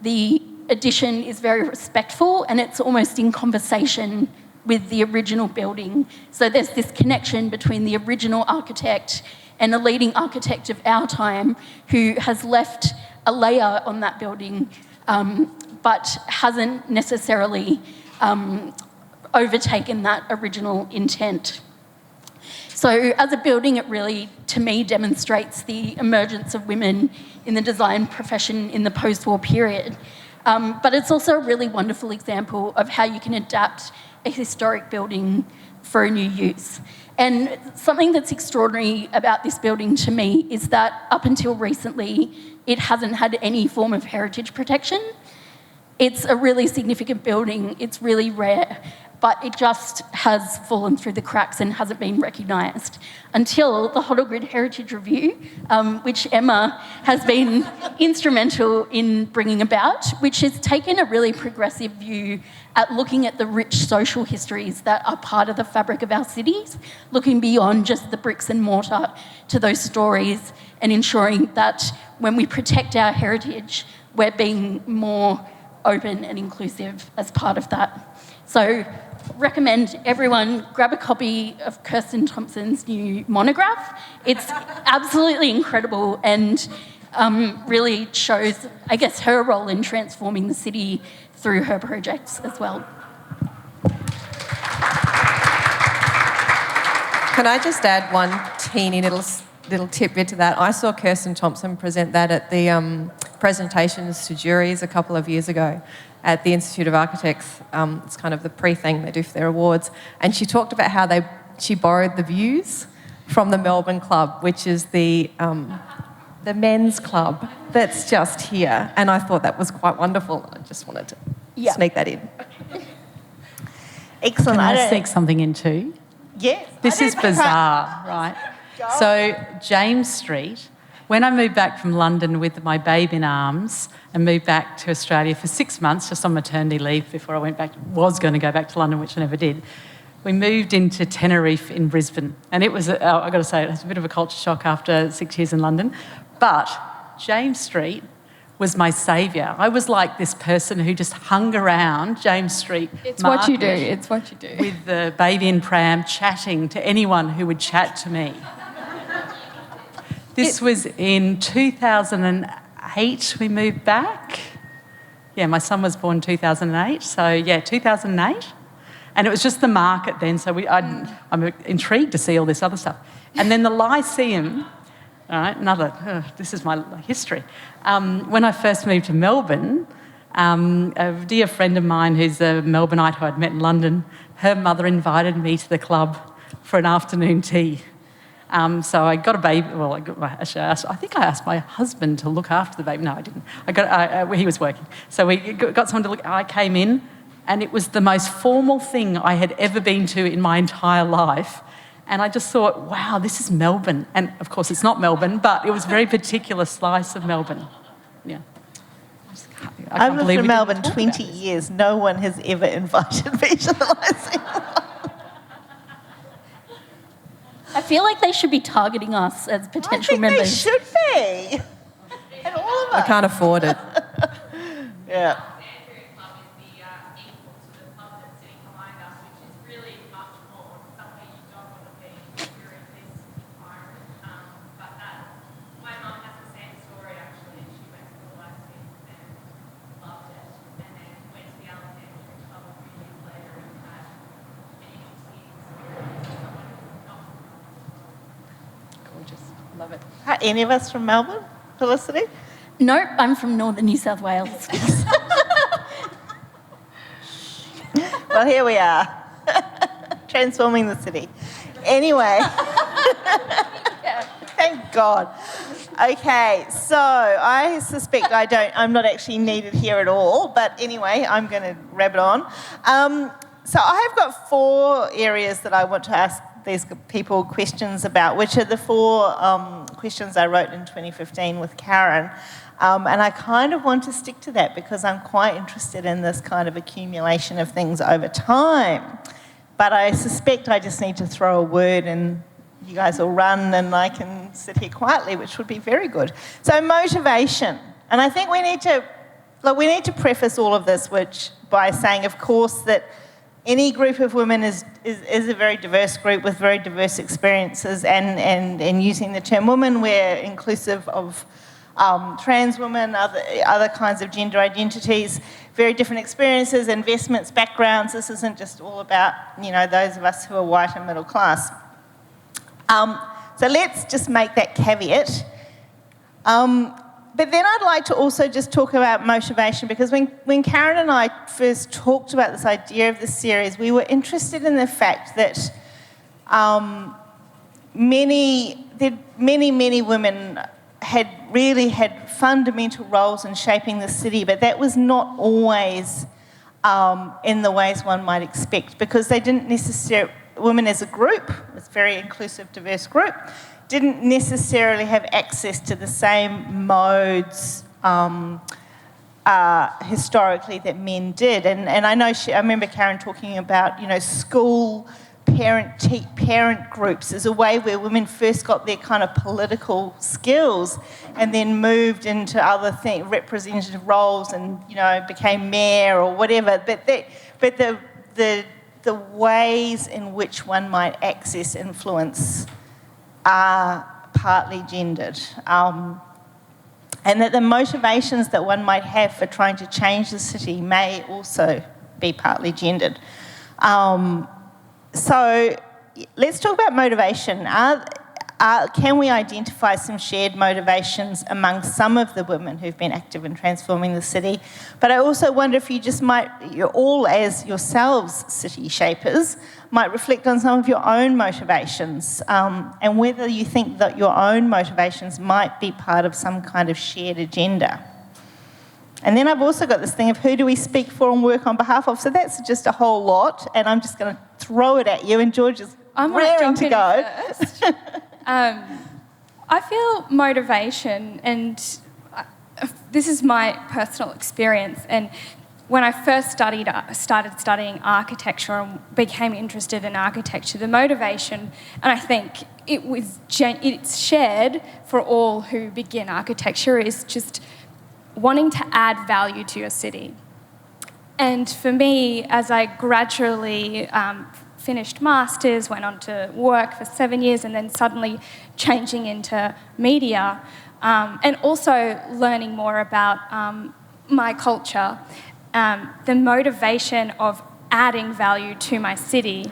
S5: the addition is very respectful and it's almost in conversation with the original building. So there's this connection between the original architect and a leading architect of our time who has left a layer on that building but hasn't necessarily overtaken that original intent. So as a building, it really, to me, demonstrates the emergence of women in the design profession in the post-war period. But it's also a really wonderful example of how you can adapt a historic building for a new use. And something that's extraordinary about this building to me is that up until recently, it hasn't had any form of heritage protection. It's a really significant building, it's really rare, but it just has fallen through the cracks and hasn't been recognised until the Hoddle Grid Heritage Review, which Emma has been instrumental in bringing about, which has taken a really progressive view at looking at the rich social histories that are part of the fabric of our cities, looking beyond just the bricks and mortar to those stories and ensuring that when we protect our heritage, we're being more open and inclusive as part of that. So recommend everyone grab a copy of Kirsten Thompson's new monograph. It's absolutely incredible and really shows, I guess, her role in transforming the city through her projects as well.
S4: Can I just add one teeny little tidbit to that? I saw Kirsten Thompson present that at the presentations to juries a couple of years ago at the Institute of Architects. It's kind of the pre-thing they do for their awards. And she talked about how she borrowed the views from the Melbourne Club, which is the men's club that's just here. And I thought that was quite wonderful. I just wanted to sneak that in.
S1: Excellent.
S2: Can I sneak something in too?
S1: Yes.
S2: This is bizarre, right? So James Street, when I moved back from London with my babe in arms and moved back to Australia for 6 months, just on maternity leave before I was going to go back to London, which I never did, we moved into Tenerife in Brisbane. And it was, I've got to say, it was a bit of a culture shock after 6 years in London. But James Street was my saviour. I was like this person who just hung around James Street
S3: It's
S2: market
S3: what you do. It's what you do.
S2: with the baby in pram, chatting to anyone who would chat to me. This was in 2008 we moved back. Yeah, my son was born 2008, so yeah, 2008. And it was just the market then, so I'm intrigued to see all this other stuff. And then the Lyceum, all right, this is my history. When I first moved to Melbourne, a dear friend of mine who's a Melbourneite who I'd met in London, her mother invited me to the club for an afternoon tea. So I got a baby. Well, I think I asked my husband to look after the baby. No, I didn't. He was working. So we got someone to look. I came in, and it was the most formal thing I had ever been to in my entire life. And I just thought, wow, this is Melbourne. And of course, it's not Melbourne, but it was a very particular slice of Melbourne. Yeah.
S1: I've lived in Melbourne 20 years. No one has ever invited me to the Lyceum.
S5: I feel like they should be targeting us as potential members.
S1: They should be. And all of us.
S4: I can't afford it.
S1: Yeah.
S2: Love it.
S1: Are any of us from Melbourne, Felicity?
S5: Nope, I'm from northern New South Wales.
S1: Well, here we are, transforming the city. Anyway, thank God. Okay, so I suspect I'm not actually needed here at all, but anyway, I'm going to rabbit on. So I have got 4 areas that I want to ask these people questions about, which are the 4 questions I wrote in 2015 with Karen. And I kind of want to stick to that because I'm quite interested in this kind of accumulation of things over time. But I suspect I just need to throw a word and you guys will run and I can sit here quietly, which would be very good. So motivation. And I think we need to preface all of this by saying, of course, that any group of women is a very diverse group with very diverse experiences, and using the term woman, we're inclusive of trans women, other kinds of gender identities, very different experiences, investments, backgrounds. This isn't just all about, those of us who are white and middle class. So let's just make that caveat. But then I'd like to also just talk about motivation, because when Karen and I first talked about this idea of this series, we were interested in the fact that many women had really had fundamental roles in shaping the city, but that was not always in the ways one might expect, because they didn't necessarily, women as a group, it's a very inclusive, diverse group, didn't necessarily have access to the same modes historically that men did. And I know I remember Karen talking about, school parent groups as a way where women first got their kind of political skills and then moved into other representative roles and, became mayor or whatever. But the ways in which one might access influence are partly gendered, and that the motivations that one might have for trying to change the city may also be partly gendered. So let's talk about motivation. Can we identify some shared motivations among some of the women who've been active in transforming the city? But I also wonder if you're all as yourselves city shapers, might reflect on some of your own motivations, and whether you think that your own motivations might be part of some kind of shared agenda. And then I've also got this thing of who do we speak for and work on behalf of? So that's just a whole lot, and I'm just going to throw it at you, and George is raring to go.
S3: I feel motivation, and this is my personal experience, and when I first started studying architecture and became interested in architecture, the motivation, and I think it's shared for all who begin architecture, is just wanting to add value to your city. And for me, as I gradually finished masters, went on to work for 7 years, and then suddenly changing into media, and also learning more about my culture, the motivation of adding value to my city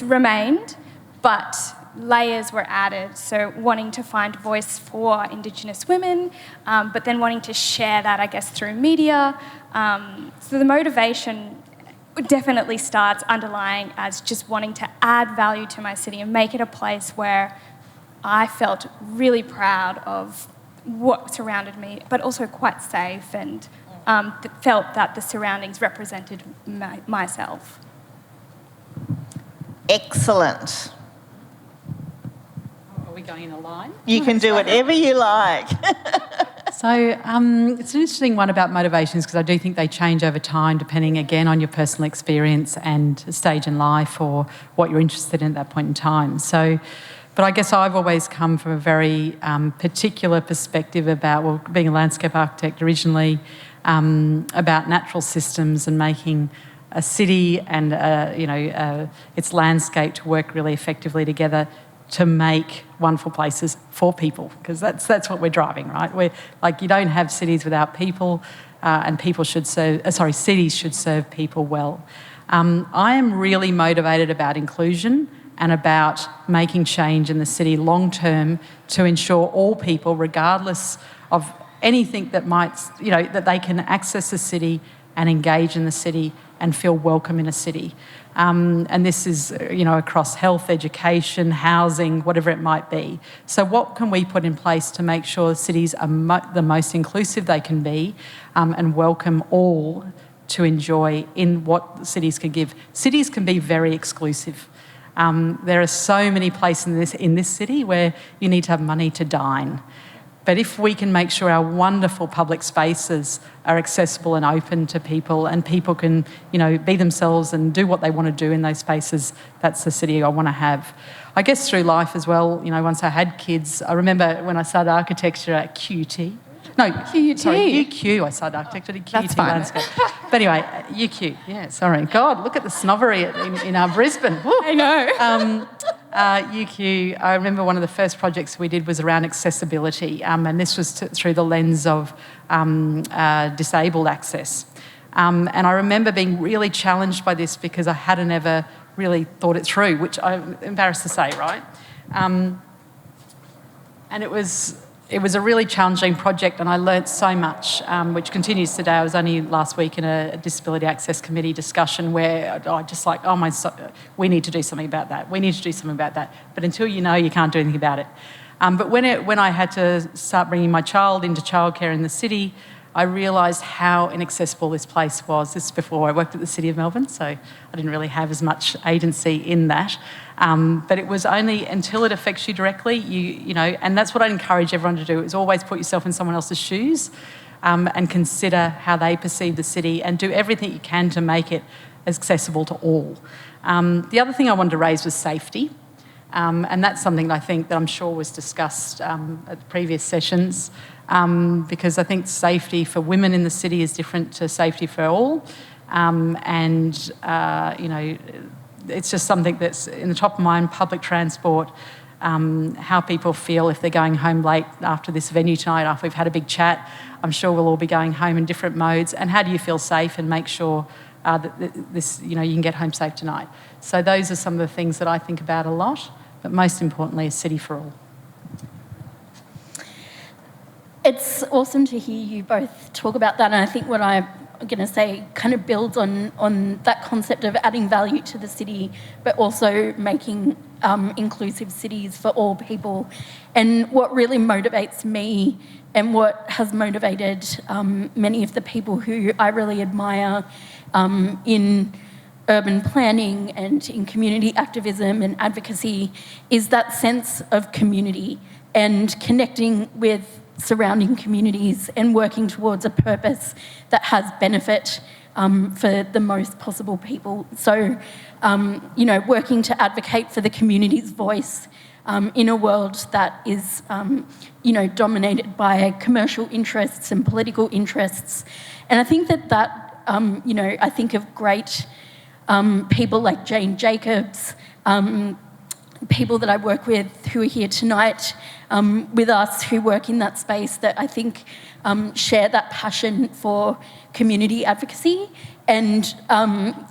S3: remained, but layers were added. So wanting to find voice for Indigenous women, but then wanting to share that, I guess, through media. So the motivation definitely starts underlying as just wanting to add value to my city and make it a place where I felt really proud of what surrounded me, but also quite safe, and felt that the surroundings represented myself.
S1: Excellent.
S2: Are we going in a line?
S1: You can do whatever you like.
S2: So it's an interesting one about motivations, because I do think they change over time depending, again, on your personal experience and stage in life or what you're interested in at that point in time. So, but I guess I've always come from a very particular perspective about, well, being a landscape architect originally, about natural systems and making a city and its landscape to work really effectively together to make wonderful places for people, because that's what we're driving, right? We're like, you don't have cities without people, and cities should serve people well. I am really motivated about inclusion and about making change in the city long term to ensure all people, regardless of anything that might, that they can access the city and engage in the city and feel welcome in a city. And this is, across health, education, housing, whatever it might be. So what can we put in place to make sure cities are the most inclusive they can be, and welcome all to enjoy in what cities can give? Cities can be very exclusive. There are so many places in this city where you need to have money to dine. But if we can make sure our wonderful public spaces are accessible and open to people, and people can, be themselves and do what they want to do in those spaces, that's the city I want to have. I guess through life as well, once I had kids, I remember when I started architecture at QUT. No,
S3: QUT.
S2: Sorry, UQ. I started architecture at QUT landscape. But anyway, UQ. Yeah, sorry. God, look at the snobbery in Brisbane. Woo.
S3: I know.
S2: UQ, I remember one of the first projects we did was around accessibility, and this was through the lens of disabled access. And I remember being really challenged by this because I hadn't ever really thought it through, which I'm embarrassed to say, right? And it was a really challenging project, and I learnt so much, which continues today. I was only last week in a Disability Access Committee discussion where I just like, we need to do something about that. We need to do something about that. But until you know, you can't do anything about it. But when I had to start bringing my child into childcare in the city, I realised how inaccessible this place was. This is before I worked at the City of Melbourne, so I didn't really have as much agency in that. But it was only until it affects you directly, you know, and that's what I encourage everyone to do, is always put yourself in someone else's shoes and consider how they perceive the city and do everything you can to make it accessible to all. The other thing I wanted to raise was safety. And that's something that I think that I'm sure was discussed at the previous sessions, because I think safety for women in the city is different to safety for all. You know, it's just something that's in the top of mind, public transport, how people feel if they're going home late after this venue tonight, after we've had a big chat. I'm sure we'll all be going home in different modes. And how do you feel safe and make sure that this, you know, you can get home safe tonight? So those are some of the things that I think about a lot, but most importantly, a city for all.
S5: It's awesome to hear you both talk about that, and I think what I'm going to say kind of builds on that concept of adding value to the city, but also making inclusive cities for all people. And what really motivates me and what has motivated many of the people who I really admire in urban planning and in community activism and advocacy is that sense of community and connecting with surrounding communities and working towards a purpose that has benefit for the most possible people. So, you know, working to advocate for the community's voice in a world that is, you know, dominated by commercial interests and political interests. And I think that you know, I think of great people like Jane Jacobs, people that I work with who are here tonight with us, who work in that space, that I think share that passion for community advocacy. And,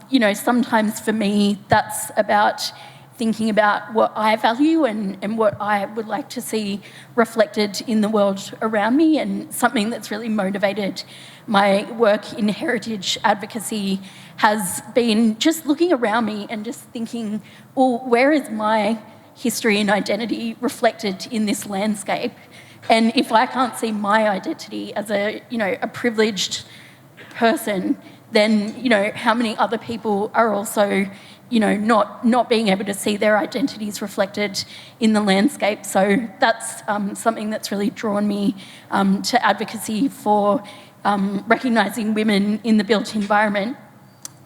S5: you know, sometimes for me, that's about thinking about what I value and what I would like to see reflected in the world around me. And something that's really motivated my work in heritage advocacy has been just looking around me and just thinking, well, where is my history and identity reflected in this landscape? And if I can't see my identity as a, you know, a privileged person, then, you know, how many other people are also, you know, not being able to see their identities reflected in the landscape? So that's something that's really drawn me to advocacy for recognising women in the built environment.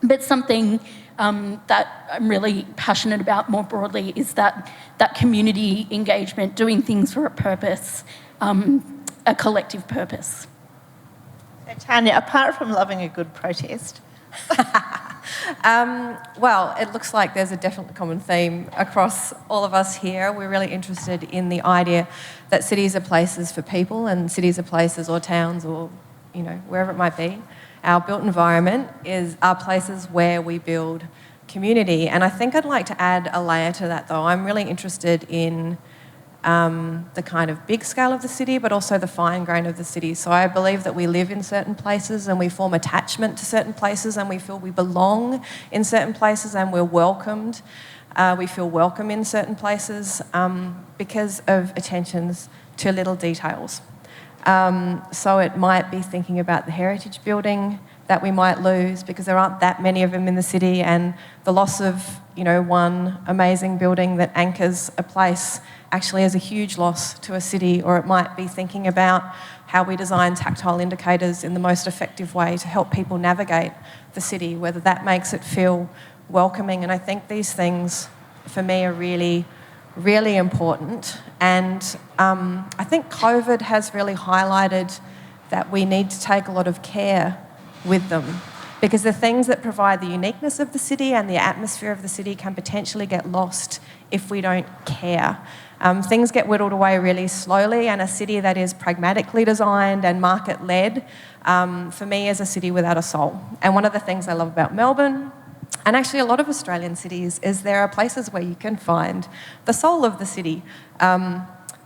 S5: But something that I'm really passionate about more broadly is that community engagement, doing things for a purpose, a collective purpose.
S1: So Tanya, apart from loving a good protest,
S4: well, it looks like there's a definitely common theme across all of us here. We're really interested in the idea that cities are places for people, and cities are places or towns or, you know, wherever it might be. Our built environment are places where we build community. And I think I'd like to add a layer to that, though. I'm really interested in the kind of big scale of the city, but also the fine grain of the city. So I believe that we live in certain places and we form attachment to certain places and we feel we belong in certain places and we're welcomed. We feel welcome in certain places because of attentions to little details. So it might be thinking about the heritage building that we might lose because there aren't that many of them in the city, and the loss of, you know, one amazing building that anchors a place actually is a huge loss to a city. Or it might be thinking about how we design tactile indicators in the most effective way to help people navigate the city, whether that makes it feel welcoming. And I think these things, for me, are really, really important. And I think COVID has really highlighted that we need to take a lot of care with them. because the things that provide the uniqueness of the city and the atmosphere of the city can potentially get lost if we don't care. Things get whittled away really slowly, and a city that is pragmatically designed and market-led, for me, is a city without a soul. And one of the things I love about Melbourne, and actually a lot of Australian cities, is there are places where you can find the soul of the city.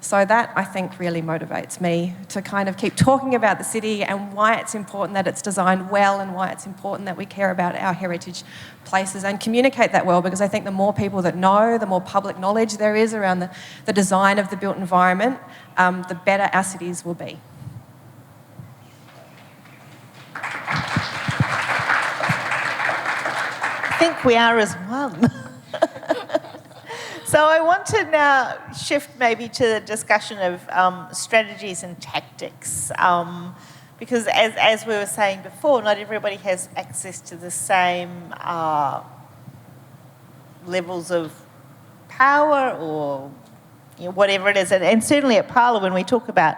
S4: So that, I think, really motivates me to kind of keep talking about the city and why it's important that it's designed well, and why it's important that we care about our heritage places and communicate that well, because I think the more people that know, the more public knowledge there is around the design of the built environment, the better our cities will be.
S1: I think we are as one. So I want to now shift maybe to the discussion of strategies and tactics, because as we were saying before, not everybody has access to the same levels of power or whatever it is. And certainly at Parlour, when we talk about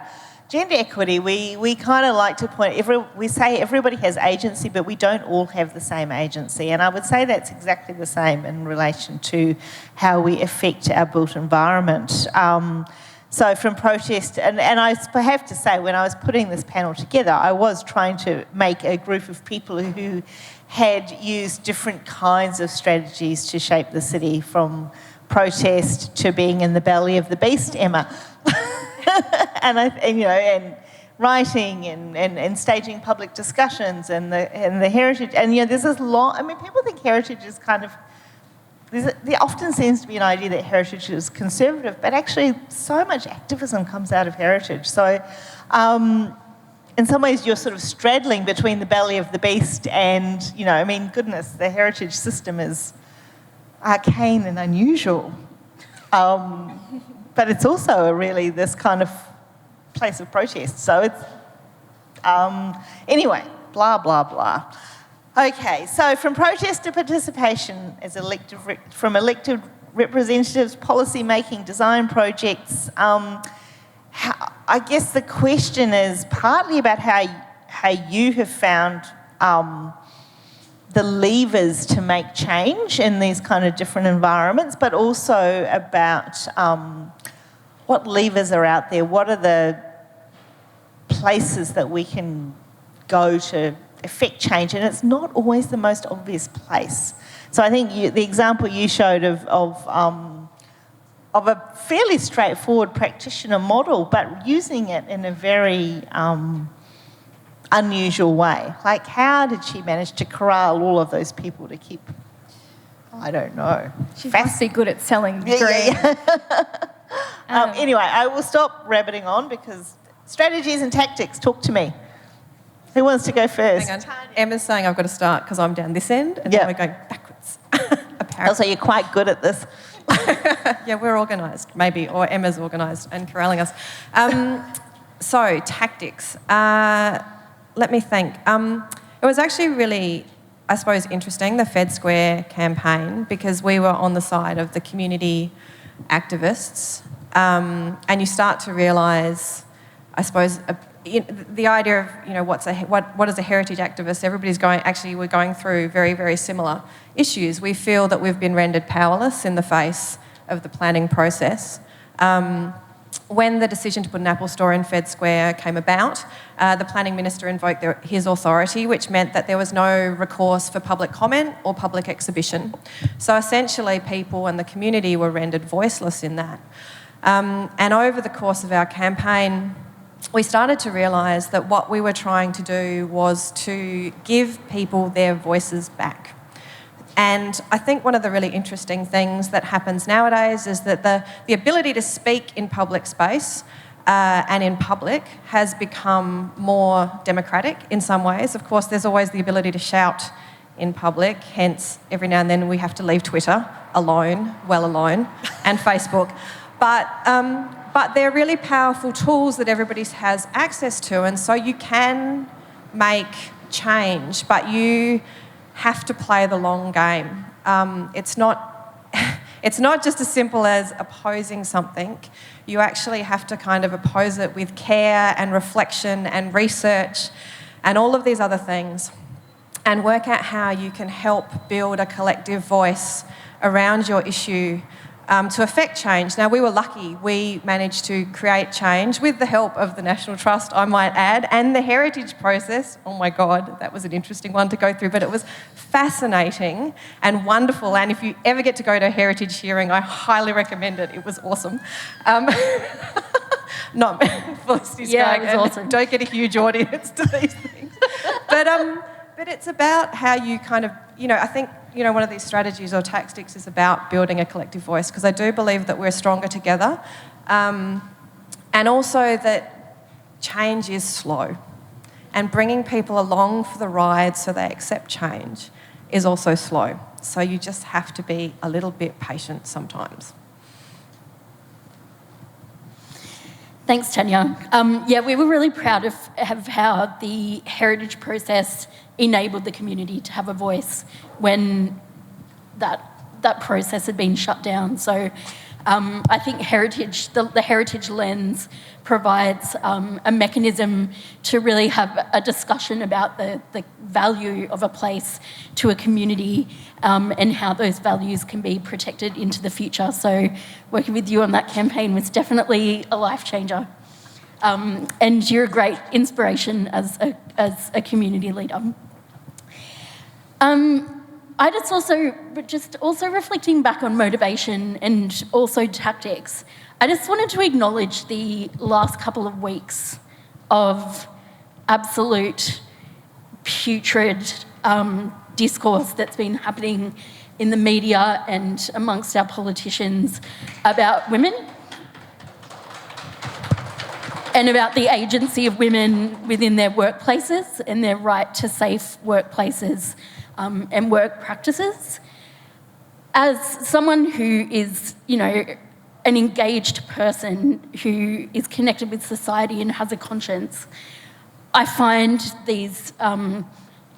S1: gender equity, we kind of like to we say everybody has agency, but we don't all have the same agency. And I would say that's exactly the same in relation to how we affect our built environment. So from protest, and I have to say, when I was putting this panel together, I was trying to make a group of people who had used different kinds of strategies to shape the city, from protest to being in the belly of the beast, Emma. and writing and staging public discussions and the heritage, and there's this lot. I mean, people think heritage is kind of, there often seems to be an idea that heritage is conservative, but actually so much activism comes out of heritage. So in some ways you're sort of straddling between the belly of the beast and, goodness, the heritage system is arcane and unusual. But it's also really this kind of place of protest. So it's, anyway, blah, blah, blah. Okay, so from protest to participation as from elected representatives, policy making, design projects, I guess the question is partly about how you have found the levers to make change in these kind of different environments, but also about what levers are out there, what are the places that we can go to affect change, and it's not always the most obvious place. So I think the example you showed of a fairly straightforward practitioner model, but using it in a very unusual way. Like, how did she manage to corral all of those people to keep, I don't know.
S3: She must be good at selling the dream.
S1: Anyway, I will stop rabbiting on, because strategies and tactics, talk to me. Who wants to go first?
S4: Hang on. Emma's saying I've got to start because I'm down this end, and then we're going backwards. Apparently.
S1: Also, you're quite good at this.
S4: Yeah, we're organised, maybe, or Emma's organised and corralling us. So, tactics. Let me think. It was actually really, I suppose, interesting, the Fed Square campaign, because we were on the side of the community activists, and you start to realise, I suppose, the idea of, what is a heritage activist? Everybody's we're going through very, very similar issues. We feel that we've been rendered powerless in the face of the planning process. When the decision to put an Apple store in Fed Square came about, the planning minister invoked his authority, which meant that there was no recourse for public comment or public exhibition. So essentially, people and the community were rendered voiceless in that. And over the course of our campaign, we started to realise that what we were trying to do was to give people their voices back. And I think one of the really interesting things that happens nowadays is that the ability to speak in public space and in public has become more democratic in some ways. Of course, there's always the ability to shout in public, hence every now and then we have to leave Twitter alone, and Facebook. But they're really powerful tools that everybody has access to, and so you can make change, but you have to play the long game. It's not just as simple as opposing something. You actually have to kind of oppose it with care and reflection and research and all of these other things. and work out how you can help build a collective voice around your issue to affect change. Now, we were lucky. We managed to create change with the help of the National Trust, I might add, and the heritage process. Oh my God, that was an interesting one to go through, but it was fascinating and wonderful. And if you ever get to go to a heritage hearing, I highly recommend it. It was awesome. Not Felicity's
S5: Yeah,
S4: going,
S5: it was awesome.
S4: Don't get a huge audience to these things. But it's about how you kind of, I think, one of these strategies or tactics is about building a collective voice, because I do believe that we're stronger together. And also that change is slow. And bringing people along for the ride so they accept change is also slow. So you just have to be a little bit patient sometimes.
S5: Thanks, Tanya. We were really proud of how the heritage process enabled the community to have a voice when that process had been shut down. So I think the heritage lens provides a mechanism to really have a discussion about the value of a place to a community and how those values can be protected into the future. So working with you on that campaign was definitely a life changer. And you're a great inspiration as a community leader. I just also reflecting back on motivation and also tactics, I just wanted to acknowledge the last couple of weeks of absolute putrid discourse that's been happening in the media and amongst our politicians about women and about the agency of women within their workplaces and their right to safe workplaces and work practices. As someone who is, an engaged person who is connected with society and has a conscience, I find these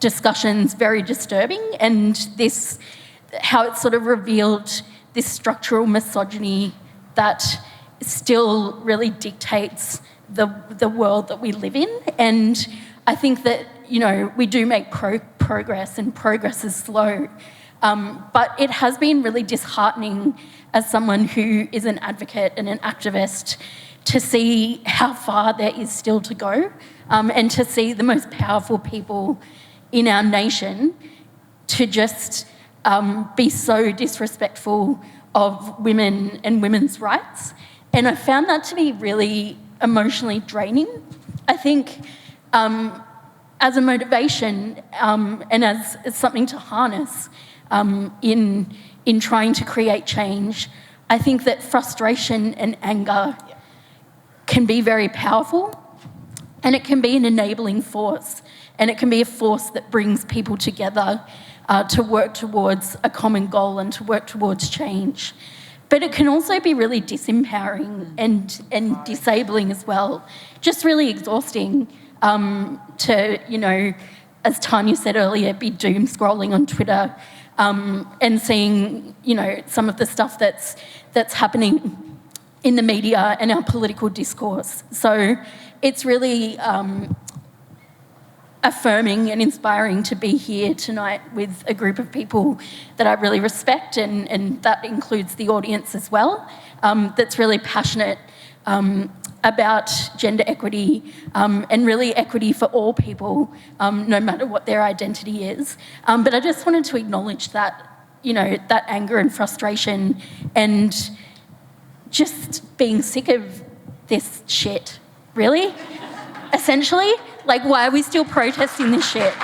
S5: discussions very disturbing, and how it sort of revealed this structural misogyny that still really dictates the world that we live in. And I think that, we do make progress, and progress is slow. But it has been really disheartening as someone who is an advocate and an activist to see how far there is still to go, and to see the most powerful people in our nation to just be so disrespectful of women and women's rights. And I found that to be really emotionally draining. I think as a motivation and as something to harness in trying to create change, I think that frustration and anger can be very powerful, and it can be an enabling force, and it can be a force that brings people together to work towards a common goal and to work towards change. But it can also be really disempowering and disabling as well, just really exhausting to, as Tanya said earlier, be doom scrolling on Twitter and seeing, some of the stuff that's happening in the media and our political discourse. So it's really affirming and inspiring to be here tonight with a group of people that I really respect, and that includes the audience as well, that's really passionate about gender equity and really equity for all people, no matter what their identity is. But I just wanted to acknowledge that, that anger and frustration and just being sick of this shit, really, essentially. Like, why are we still protesting this shit?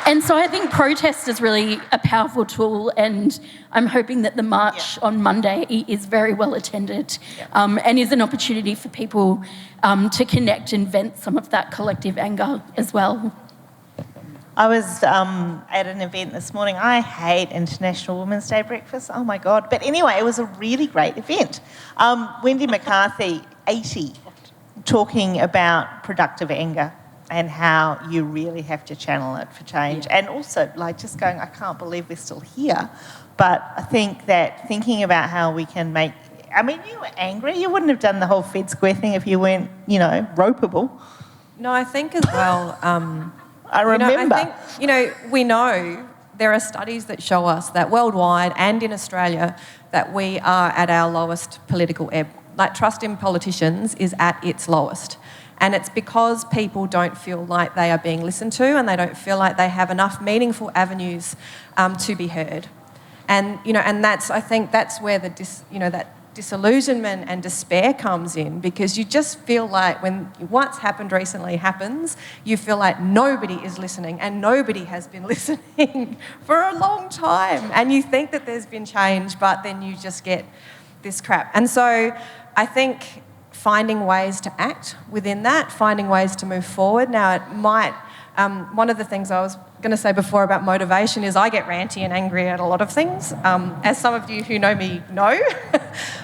S5: And so I think protest is really a powerful tool, and I'm hoping that the march on Monday is very well attended and is an opportunity for people to connect and vent some of that collective anger as well.
S1: I was at an event this morning. I hate International Women's Day breakfast. Oh, my God. But anyway, it was a really great event. Wendy McCarthy, 80, talking about productive anger and how you really have to channel it for change. And also, just going, I can't believe we're still here. But I think that thinking about how we can make... I mean, you were angry. You wouldn't have done the whole Fed Square thing if you weren't, ropeable.
S4: No, I think as well...
S1: I remember.
S4: I think, we know there are studies that show us that worldwide and in Australia that we are at our lowest political ebb. Like, trust in politicians is at its lowest. And it's because people don't feel like they are being listened to, and they don't feel like they have enough meaningful avenues to be heard. And, I think that's where that disillusionment and despair comes in, because you just feel like when what's happened recently happens, you feel like nobody is listening, and nobody has been listening for a long time. And you think that there's been change, but then you just get this crap. And so I think finding ways to act within that, finding ways to move forward. Now, it might, one of the things I was going to say before about motivation is I get ranty and angry at a lot of things, as some of you who know me know.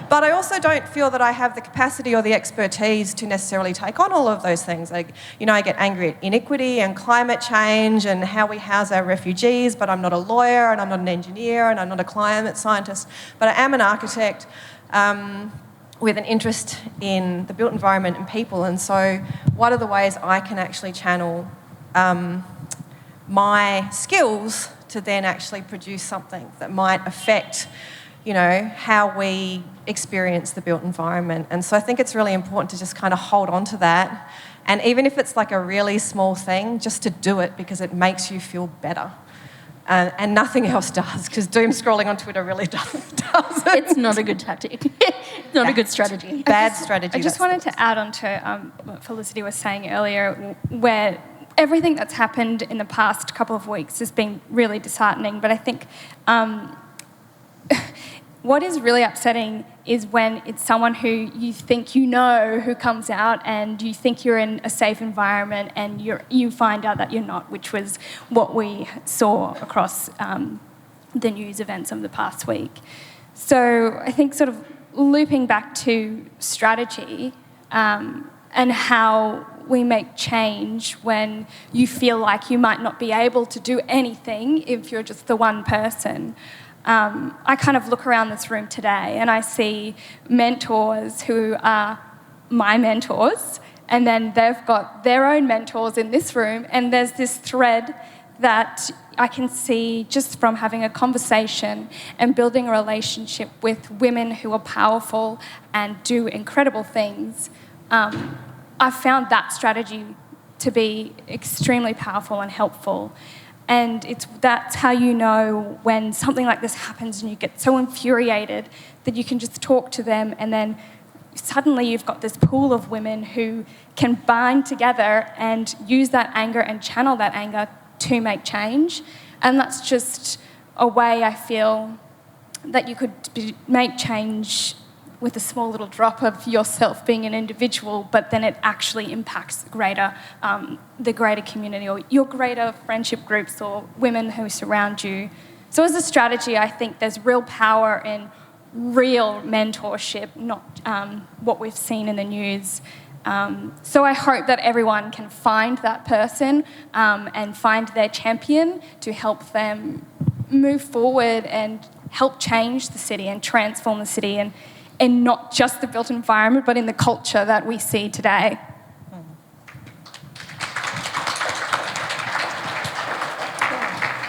S4: But I also don't feel that I have the capacity or the expertise to necessarily take on all of those things. Like, I get angry at inequity and climate change and how we house our refugees, but I'm not a lawyer and I'm not an engineer and I'm not a climate scientist, but I am an architect with an interest in the built environment and people. And so what are the ways I can actually channel my skills to then actually produce something that might affect, how we experience the built environment? And so I think it's really important to just kind of hold on to that. And even if it's like a really small thing, just to do it because it makes you feel better. And nothing else does, because doom scrolling on Twitter really doesn't.
S5: It's not a good tactic. It's not a good strategy.
S4: Bad strategy.
S3: I just wanted to add on to what Felicity was saying earlier, where everything that's happened in the past couple of weeks has been really disheartening. But I think what is really upsetting is when it's someone who you think who comes out, and you think you're in a safe environment, and you find out that you're not, which was what we saw across the news events of the past week. So I think sort of looping back to strategy and how we make change when you feel like you might not be able to do anything if you're just the one person. I kind of look around this room today and I see mentors who are my mentors, and then they've got their own mentors in this room, and there's this thread that I can see just from having a conversation and building a relationship with women who are powerful and do incredible things. I've found that strategy to be extremely powerful and helpful. And that's how you know when something like this happens and you get so infuriated that you can just talk to them, and then suddenly you've got this pool of women who can bind together and use that anger and channel that anger to make change. And that's just a way I feel that you could make change with a small little drop of yourself being an individual, but then it actually impacts the greater community or your greater friendship groups or women who surround you. So as a strategy, I think there's real power in real mentorship, not what we've seen in the news. So I hope that everyone can find that person and find their champion to help them move forward and help change the city and transform the city, and not just the built environment, but in the culture that we see today.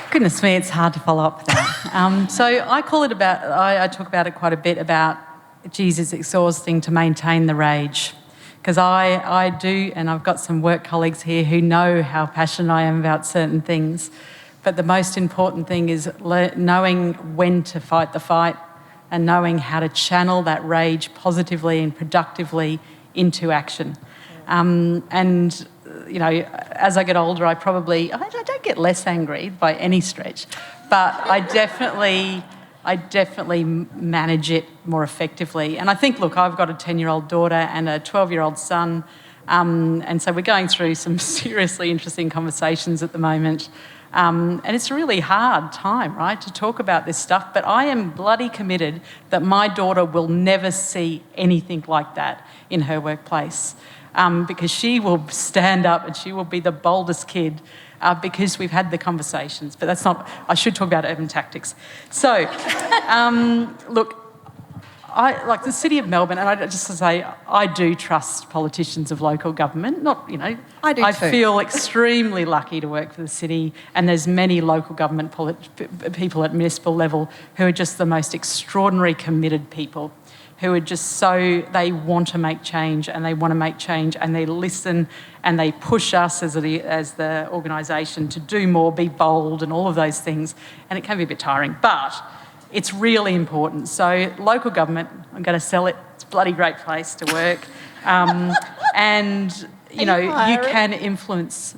S2: Goodness me, it's hard to follow up with that. So I talk about it quite a bit about, geez, it's exhausting to maintain the rage. Because I do, and I've got some work colleagues here who know how passionate I am about certain things. But the most important thing is knowing when to fight the fight, and knowing how to channel that rage positively and productively into action. And, as I get older, I don't get less angry by any stretch, but I definitely manage it more effectively. And I think, look, I've got a 10-year-old daughter and a 12-year-old son, and so we're going through some seriously interesting conversations at the moment. And it's a really hard time, right, to talk about this stuff, but I am bloody committed that my daughter will never see anything like that in her workplace, because she will stand up and she will be the boldest kid because we've had the conversations. But that's not... I should talk about urban tactics. So, look, I like the City of Melbourne, and just to say, I do trust politicians of local government. Not,
S4: I do
S2: I
S4: too.
S2: feel extremely lucky to work for the city, and there's many local government people at municipal level who are just the most extraordinary committed people, who are just they want to make change, and they want to make change, and they listen, and they push us as the organisation to do more, be bold, and all of those things. And it can be a bit tiring, but it's really important. So local government, I'm going to sell it. It's a bloody great place to work. And, you can influence,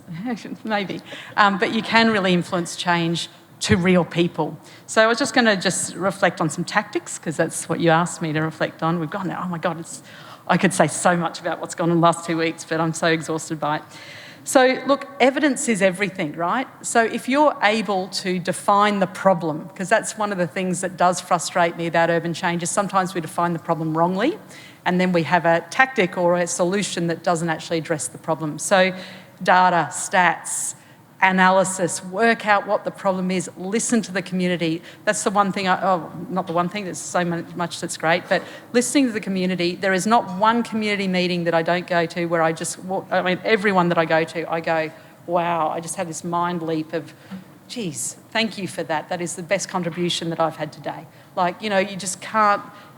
S2: maybe, but you can really influence change to real people. So I was just going to reflect on some tactics, because that's what you asked me to reflect on. We've gone now, oh my God, I could say so much about what's gone on the last 2 weeks, but I'm so exhausted by it. So, look, evidence is everything, right? So if you're able to define the problem, because that's one of the things that does frustrate me about urban change, is sometimes we define the problem wrongly, and then we have a tactic or a solution that doesn't actually address the problem. So data, stats, analysis, work out what the problem is, listen to the community. That's the one thing, not the one thing, there's so much that's great, but listening to the community. There is not one community meeting that I don't go to where everyone that I go, wow, I just have this mind leap of, geez, thank you for that. That is the best contribution that I've had today.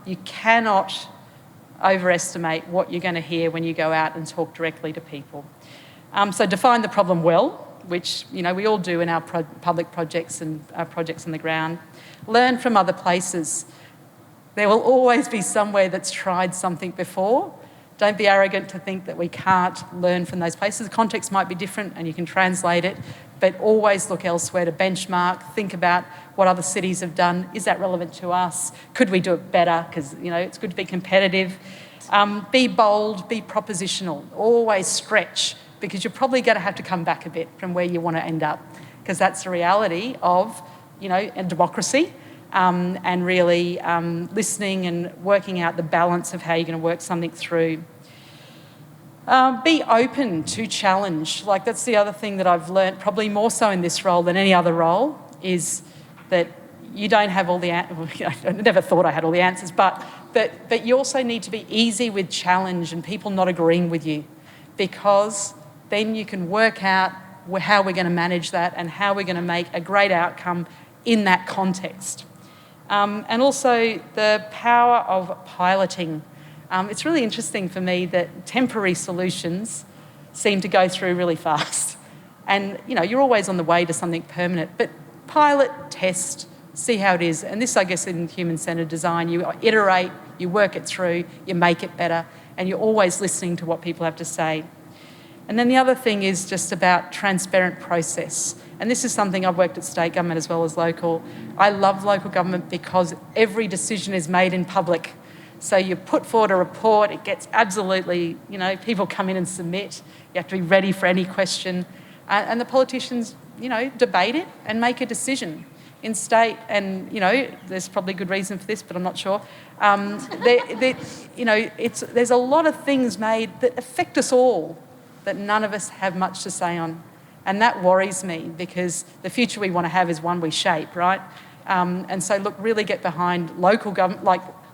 S2: You cannot overestimate what you're going to hear when you go out and talk directly to people. So define the problem well, which we all do in our public projects and projects on the ground. Learn from other places. There will always be somewhere that's tried something before. Don't be arrogant to think that we can't learn from those places. The context might be different and you can translate it, but always look elsewhere to benchmark. Think about what other cities have done. Is that relevant to us? Could we do it better? Because it's good to be competitive. Be bold, be propositional. Always stretch, because you're probably going to have to come back a bit from where you want to end up, because that's the reality of, a democracy, and really listening and working out the balance of how you're going to work something through. Be open to challenge. That's the other thing that I've learnt, probably more so in this role than any other role, is that you don't have all the answers. I never thought I had all the answers, but you also need to be easy with challenge and people not agreeing with you, because then you can work out how we're going to manage that and how we're going to make a great outcome in that context. And also the power of piloting. It's really interesting for me that temporary solutions seem to go through really fast. And, you're always on the way to something permanent. But pilot, test, see how it is. And this, I guess, in human-centred design, you iterate, you work it through, you make it better, and you're always listening to what people have to say. And then the other thing is just about transparent process. And this is something I've worked at state government as well as local. I love local government because every decision is made in public. So you put forward a report, it gets absolutely, people come in and submit. You have to be ready for any question. And the politicians, debate it and make a decision. In state, and, there's probably good reason for this, but I'm not sure. There's a lot of things made that affect us all, that none of us have much to say on. And that worries me, because the future we want to have is one we shape, right? And so, look, really get behind local government,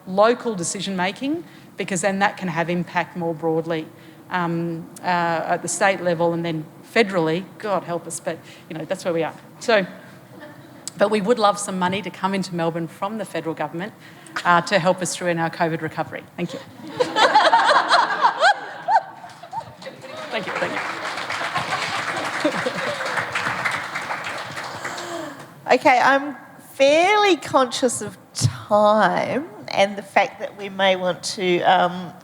S2: local decision making, because then that can have impact more broadly at the state level, and then federally, God help us, but, that's where we are. So, but we would love some money to come into Melbourne from the federal government to help us through in our COVID recovery. Thank you. Thank you.
S1: Okay, I'm fairly conscious of time and the fact that we may want to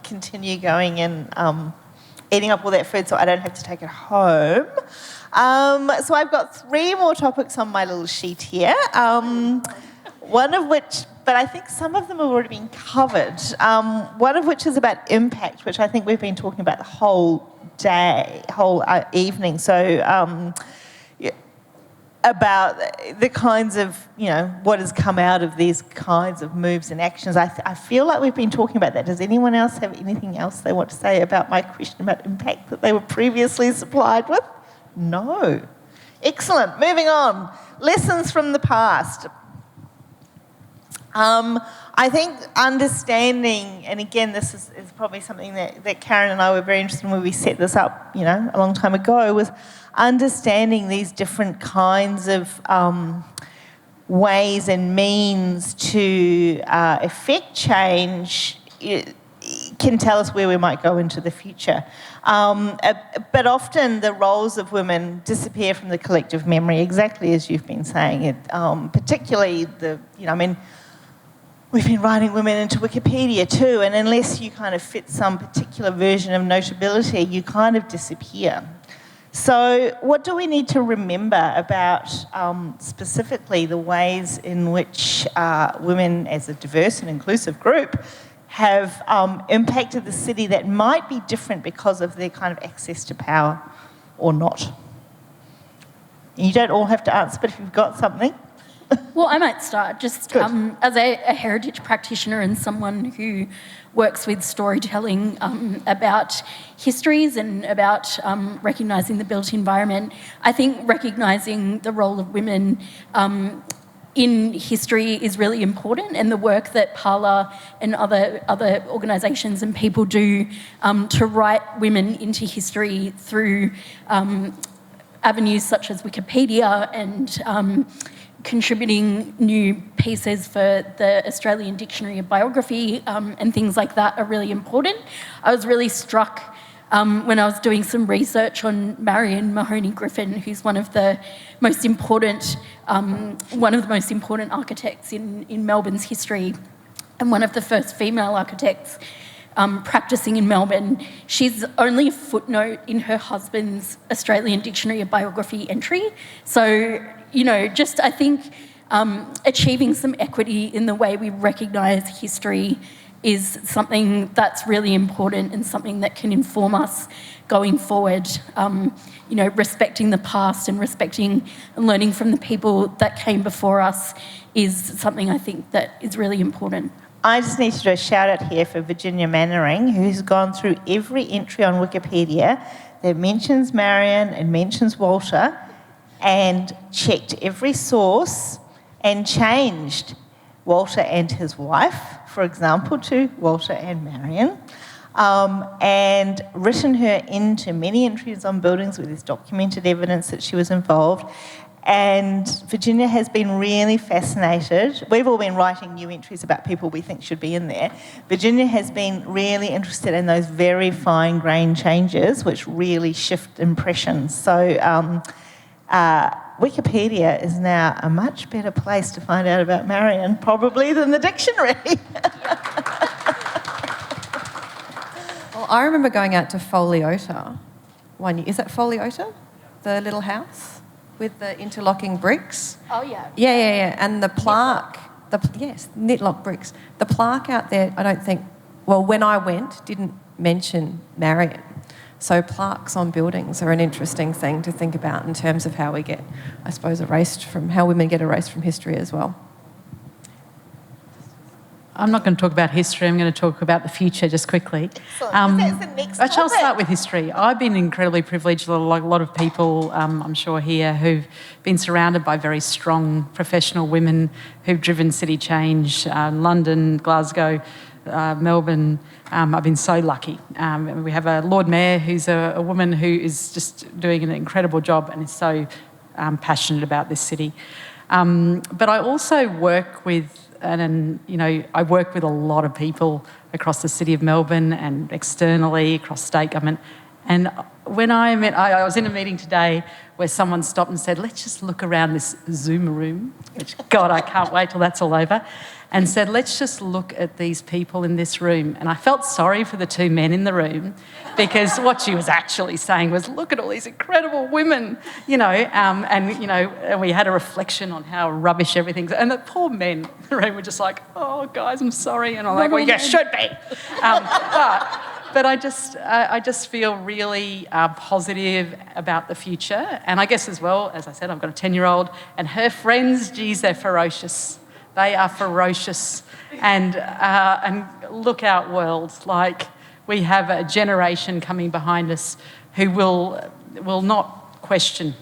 S1: continue going and eating up all that food so I don't have to take it home. So I've got 3 more topics on my little sheet here, one of which, but I think some of them have already been covered, one of which is about impact, which I think we've been talking about the whole day, whole evening. So about the kinds of, what has come out of these kinds of moves and actions. I feel like we've been talking about that. Does anyone else have anything else they want to say about my question about impact that they were previously supplied with? No. Excellent. Moving on. Lessons from the past. I think understanding, and again, this is probably something that Karen and I were very interested in when we set this up, a long time ago, was understanding these different kinds of ways and means to effect change. It can tell us where we might go into the future. But often the roles of women disappear from the collective memory, exactly as you've been saying it. Particularly we've been writing women into Wikipedia too, and unless you kind of fit some particular version of notability, you kind of disappear. So what do we need to remember about specifically the ways in which women as a diverse and inclusive group have impacted the city that might be different because of their kind of access to power or not? You don't all have to answer, but if you've got something.
S5: Well, I might start just as a heritage practitioner and someone who works with storytelling about histories and about recognising the built environment. I think recognising the role of women in history is really important, and the work that Parlour and other organisations and people do to write women into history through avenues such as Wikipedia and contributing new pieces for the Australian Dictionary of Biography and things like that are really important. I was really struck when I was doing some research on Marion, Mahoney, Griffin, who's one of the most important architects in Melbourne's history and one of the first female architects practicing in Melbourne. She's only a footnote in her husband's Australian Dictionary of Biography entry. So, I think achieving some equity in the way we recognise history is something that's really important and something that can inform us going forward. Respecting the past and respecting and learning from the people that came before us is something I think that is really important.
S1: I just need to do a shout out here for Virginia Mannering, who's gone through every entry on Wikipedia that mentions Marion and mentions Walter and checked every source and changed Walter and his wife, for example, to Walter and Marion, and written her into many entries on buildings where there's documented evidence that she was involved. And Virginia has been really fascinated. We've all been writing new entries about people we think should be in there. Virginia has been really interested in those very fine-grained changes which really shift impressions. So Wikipedia is now a much better place to find out about Marion, probably, than the dictionary.
S4: Well, I remember going out to Foliota one year. Is that Foliota? The little house with the interlocking bricks?
S5: Oh, yeah.
S4: Yeah. And the plaque, Nitlock bricks. The plaque out there, I don't think, when I went, didn't mention Marion. So plaques on buildings are an interesting thing to think about in terms of how we get, I suppose, how women get erased from history as well.
S2: I'm not going to talk about history. I'm going to talk about the future just quickly.
S1: That's the next topic.
S2: I'll start with history. I've been incredibly privileged, like a lot of people, I'm sure here, who've been surrounded by very strong professional women who've driven city change. London, Glasgow, Melbourne. I've been so lucky. We have a Lord Mayor who's a woman who is just doing an incredible job and is so passionate about this city. But I also work with, I work with a lot of people across the city of Melbourne and externally across state government. And when I was in a meeting today where someone stopped and said, let's just look around this Zoom room, which, God, I can't wait till that's all over, and said, let's just look at these people in this room. And I felt sorry for the two men in the room because what she was actually saying was, look at all these incredible women, and we had a reflection on how rubbish everything's. And the poor men in the room were just like, oh, guys, I'm sorry. And I'm like, well, you should be. But I just feel really positive about the future. And I guess as well, as I said, I've got a 10-year-old and her friends, geez, they're ferocious. They are ferocious. And look out, world. Like, we have a generation coming behind us who will not question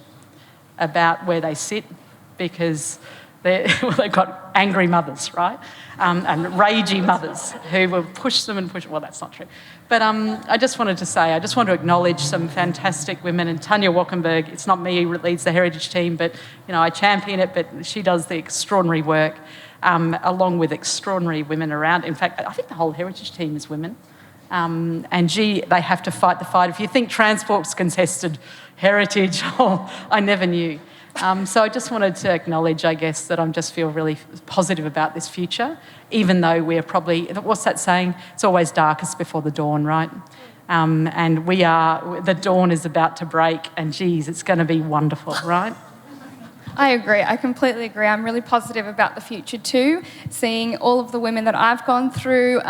S2: about where they sit because They've got angry mothers, right? And ragey mothers who will push them and push. Well, that's not true. But I just wanted to acknowledge some fantastic women. And Tanya Wackenberg, it's not me who leads the heritage team, but I champion it, but she does the extraordinary work along with extraordinary women around. In fact, I think the whole heritage team is women. And they have to fight the fight. If you think Transport's contested heritage, I never knew. So I just wanted to acknowledge, I guess, that I just feel really positive about this future, even though we're probably, what's that saying? It's always darkest before the dawn, right? And the dawn is about to break, and geez, it's going to be wonderful, right?
S3: I agree. I completely agree. I'm really positive about the future too, seeing all of the women that I've gone through,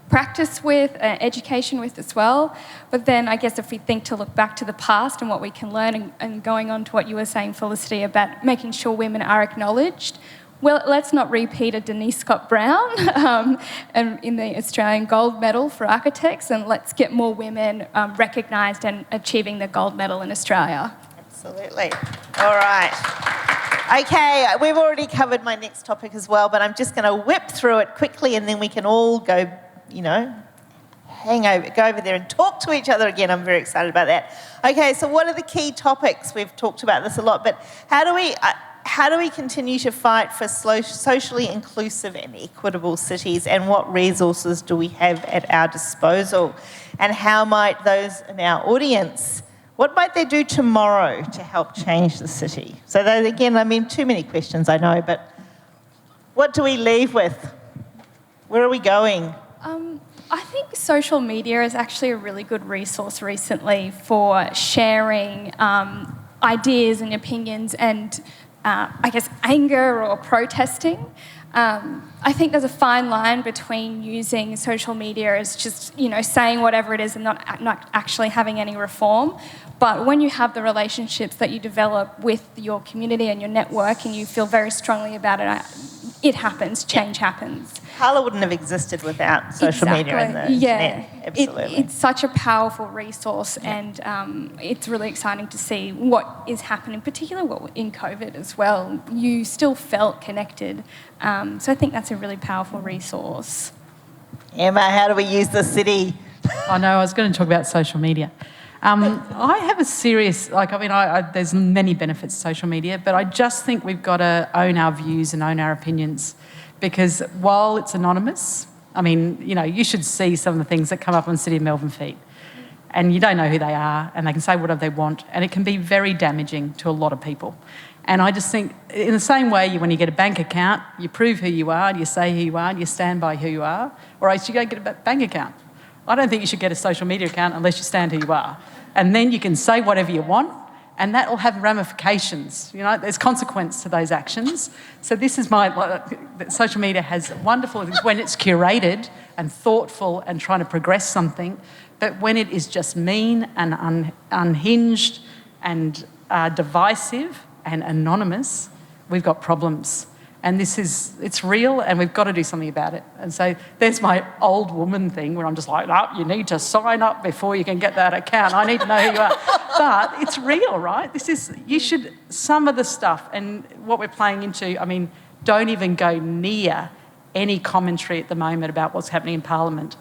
S3: practice with, education with as well. But then I guess if we think to look back to the past and what we can learn, and going on to what you were saying, Felicity, about making sure women are acknowledged, well, let's not repeat a Denise Scott Brown and in the Australian gold medal for architects, and let's get more women recognised and achieving the gold medal in Australia.
S1: Absolutely. All right. Okay, we've already covered my next topic as well, but I'm just going to whip through it quickly and then we can all go, go over there and talk to each other again. I'm very excited about that. Okay, so what are the key topics? We've talked about this a lot, but how do we continue to fight for socially inclusive and equitable cities, and what resources do we have at our disposal? And how might those in our audience, what might they do tomorrow to help change the city? So that, again, too many questions, I know, but what do we leave with? Where are we going?
S3: I think social media is actually a really good resource recently for sharing ideas and opinions and, I guess, anger or protesting. I think there's a fine line between using social media as just, saying whatever it is and not actually having any reform. But when you have the relationships that you develop with your community and your network and you feel very strongly about it, it happens, change happens.
S1: Parlour wouldn't have existed without social media and the internet. Absolutely.
S3: It's such a powerful resource, and it's really exciting to see what is happening, particularly in COVID as well. You still felt connected. So I think that's a really powerful resource.
S1: Emma, how do we use the city?
S2: I know, I was going to talk about social media. I have a serious, there's many benefits to social media, but I just think we've got to own our views and own our opinions, because while it's anonymous, you should see some of the things that come up on City of Melbourne feed, and you don't know who they are, and they can say whatever they want, and it can be very damaging to a lot of people. And I just think, in the same way, when you get a bank account, you prove who you are, and you say who you are, and you stand by who you are, or else you go get a bank account. I don't think you should get a social media account unless you stand who you are. And then you can say whatever you want, and that will have ramifications. There's consequence to those actions. So this is social media has wonderful things when it's curated and thoughtful and trying to progress something, but when it is just mean and unhinged and divisive and anonymous, we've got problems. And it's real, and we've got to do something about it. And so there's my old woman thing where I'm just like, no, you need to sign up before you can get that account. I need to know who you are. But it's real, right? Some of the stuff and what we're playing into, don't even go near any commentary at the moment about what's happening in Parliament,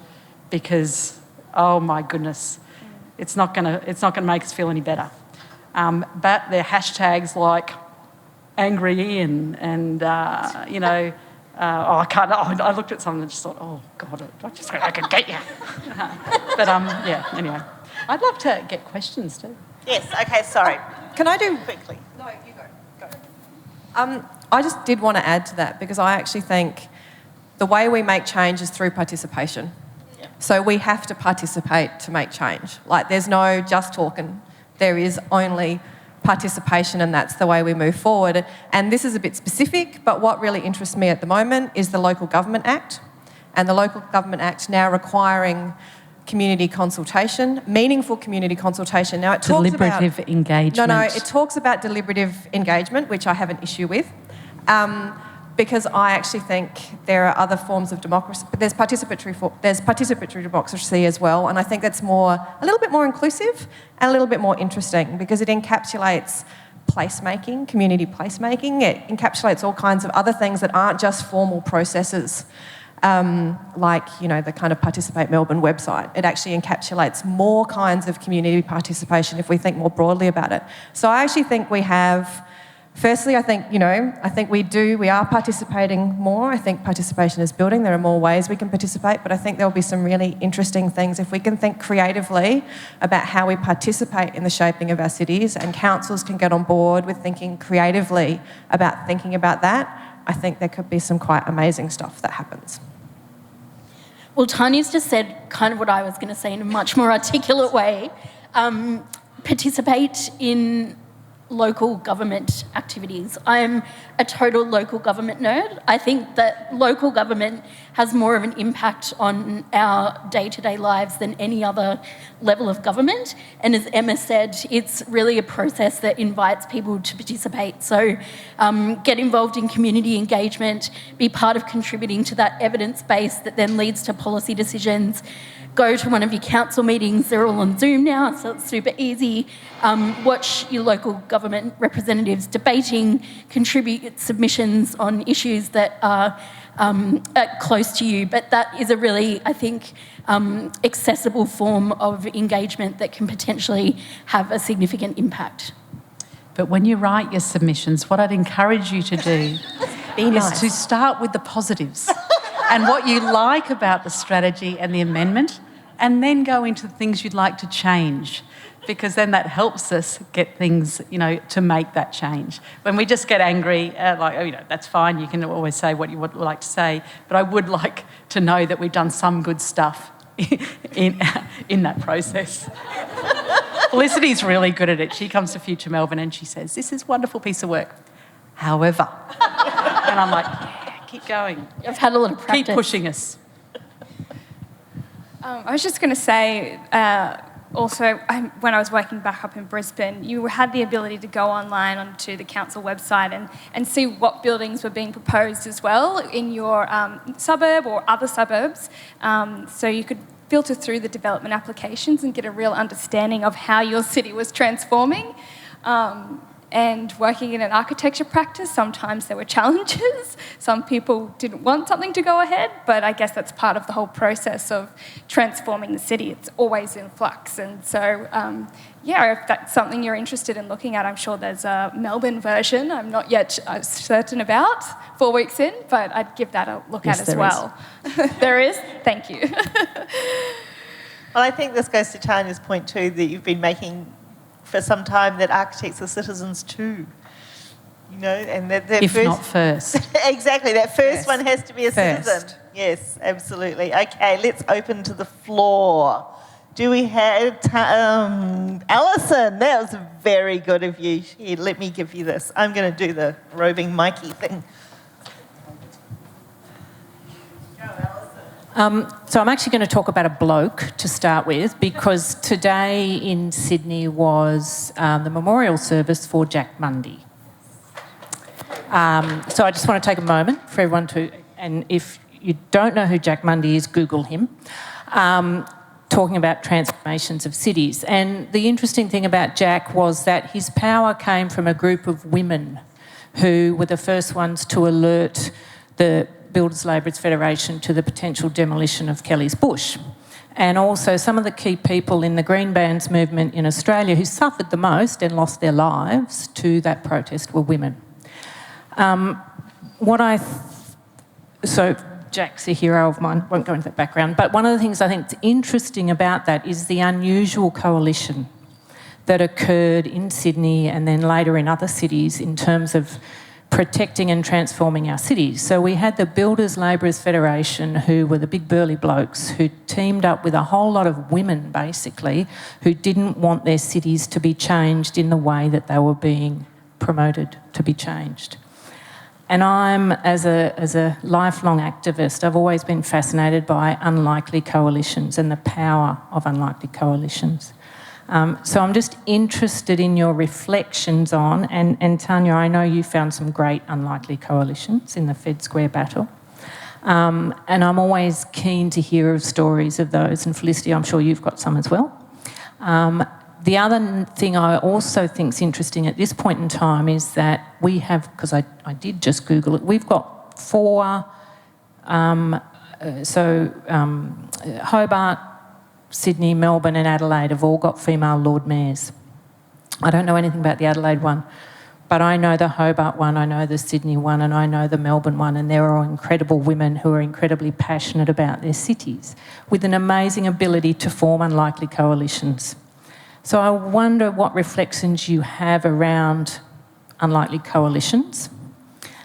S2: because, oh my goodness, it's not going to make us feel any better. But there are hashtags like Angry Ian and, I looked at something and just thought, oh, God, I could get you. But, anyway. I'd love to get questions too.
S1: Yes, okay, sorry.
S4: Can I do...
S1: Quickly.
S4: No, you go. I just did want to add to that, because I actually think the way we make change is through participation. Yeah. So we have to participate to make change. There's no just talking. There is only participation, and that's the way we move forward. And this is a bit specific, but what really interests me at the moment is the Local Government Act, and the Local Government Act now requiring community consultation, meaningful community consultation. Now, it talks about...
S2: Deliberative engagement.
S4: No, it talks about deliberative engagement, which I have an issue with, because I actually think there are other forms of democracy, but there's participatory democracy as well, and I think that's a little bit more inclusive and a little bit more interesting, because it encapsulates placemaking, community placemaking. It encapsulates all kinds of other things that aren't just formal processes, like, the kind of Participate Melbourne website. It actually encapsulates more kinds of community participation if we think more broadly about it. So I actually think we have, firstly, I think we are participating more. I think participation is building. There are more ways we can participate, but I think there'll be some really interesting things if we can think creatively about how we participate in the shaping of our cities, and councils can get on board with thinking creatively about thinking about that. I think there could be some quite amazing stuff that happens.
S5: Well, Tanya's just said kind of what I was going to say in a much more articulate way. Participate in local government activities. I'm a total local government nerd. I think that local government has more of an impact on our day-to-day lives than any other level of government. And as Emma said, it's really a process that invites people to participate. So get involved in community engagement, be part of contributing to that evidence base that then leads to policy decisions. Go to one of your council meetings. They're all on Zoom now, so it's super easy. Watch your local government representatives debating, contribute submissions on issues that are close to you. But that is a really, I think, accessible form of engagement that can potentially have a significant impact.
S2: But when you write your submissions, what I'd encourage you to do is to start with the positives and what you like about the strategy and the amendment, and then go into the things you'd like to change, because then that helps us get things, to make that change. When we just get angry, that's fine, you can always say what you would like to say, but I would like to know that we've done some good stuff in that process. Felicity's really good at it. She comes to Future Melbourne and she says, "This is a wonderful piece of work. However," and I'm like, "Yeah, keep going.
S5: I've had a lot of practice.
S2: Keep pushing us."
S3: I was just going to say, also, when I was working back up in Brisbane, you had the ability to go online onto the council website and see what buildings were being proposed as well in your suburb or other suburbs. So you could filter through the development applications and get a real understanding of how your city was transforming. And working in an architecture practice, sometimes there were challenges. Some people didn't want something to go ahead, but I guess that's part of the whole process of transforming the city. It's always in flux. And so, if that's something you're interested in looking at, I'm sure there's a Melbourne version I'm not yet certain about 4 weeks in, but I'd give that a look at as well. There is? Thank you.
S1: Well, I think this goes to Tanya's point too, that you've been making for some time, that architects are citizens too, and that
S2: if not first.
S1: Exactly, that first one has to be a citizen. Yes, absolutely. Okay, let's open to the floor. Do we have Alison? That was very good of you. Here, let me give you this. I'm going to do the roving Mikey thing.
S6: So I'm actually going to talk about a bloke to start with, because today in Sydney was the memorial service for Jack Mundy. So I just want to take a moment for everyone to, and if you don't know who Jack Mundy is, Google him, talking about transformations of cities. And the interesting thing about Jack was that his power came from a group of women who were the first ones to alert the Builders Labourers Federation to the potential demolition of Kelly's Bush. And also some of the key people in the Green Bands movement in Australia who suffered the most and lost their lives to that protest were women. So Jack's a hero of mine, won't go into that background, but one of the things I think is interesting about that is the unusual coalition that occurred in Sydney and then later in other cities in terms of protecting and transforming our cities. So we had the Builders Labourers Federation, who were the big burly blokes who teamed up with a whole lot of women, basically, who didn't want their cities to be changed in the way that they were being promoted to be changed. And I'm, as a lifelong activist, I've always been fascinated by unlikely coalitions and the power of unlikely coalitions. So I'm just interested in your reflections on, and Tanya, I know you found some great unlikely coalitions in the Fed Square battle, and I'm always keen to hear of stories of those, and Felicity, I'm sure you've got some as well. The other thing I also think is interesting at this point in time is that we have, because I did just Google it, we've got 4, Hobart, Sydney, Melbourne and Adelaide have all got female Lord Mayors. I don't know anything about the Adelaide one, but I know the Hobart one, I know the Sydney one, and I know the Melbourne one, and there are incredible women who are incredibly passionate about their cities with an amazing ability to form unlikely coalitions. So I wonder what reflections you have around unlikely coalitions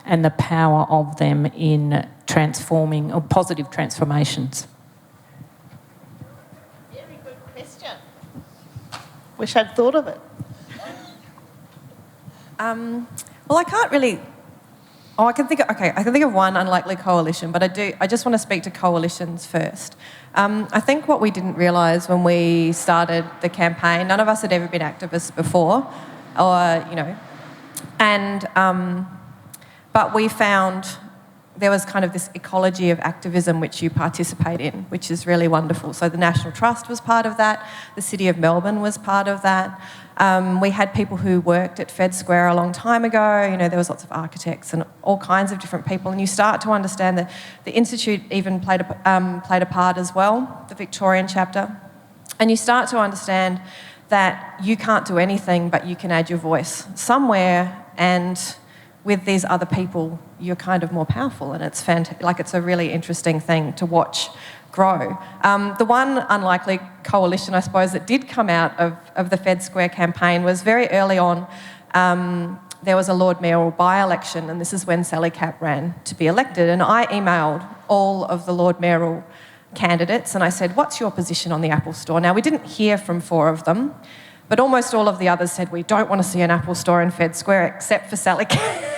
S6: and the power of them in transforming or positive transformations.
S1: Very good question. Wish I'd thought of it.
S4: Well, I can't really. Oh, I can think of one unlikely coalition, but I just want to speak to coalitions first. I think what we didn't realise when we started the campaign, none of us had ever been activists before, but we found there was kind of this ecology of activism which you participate in, which is really wonderful. So the National Trust was part of that, the City of Melbourne was part of that. We had people who worked at Fed Square a long time ago. There was lots of architects and all kinds of different people, and you start to understand that the Institute even played a part as well, the Victorian chapter, and you start to understand that you can't do anything but you can add your voice somewhere, and with these other people you're kind of more powerful, and it's fantastic. It's a really interesting thing to watch grow. The one unlikely coalition, I suppose, that did come out of the Fed Square campaign was very early on. There was a Lord Mayoral by-election, and this is when Sally Capp ran to be elected, and I emailed all of the Lord Mayoral candidates and I said, what's your position on the Apple Store? Now, we didn't hear from 4 of them, but almost all of the others said, we don't want to see an Apple Store in Fed Square except for Sally Capp.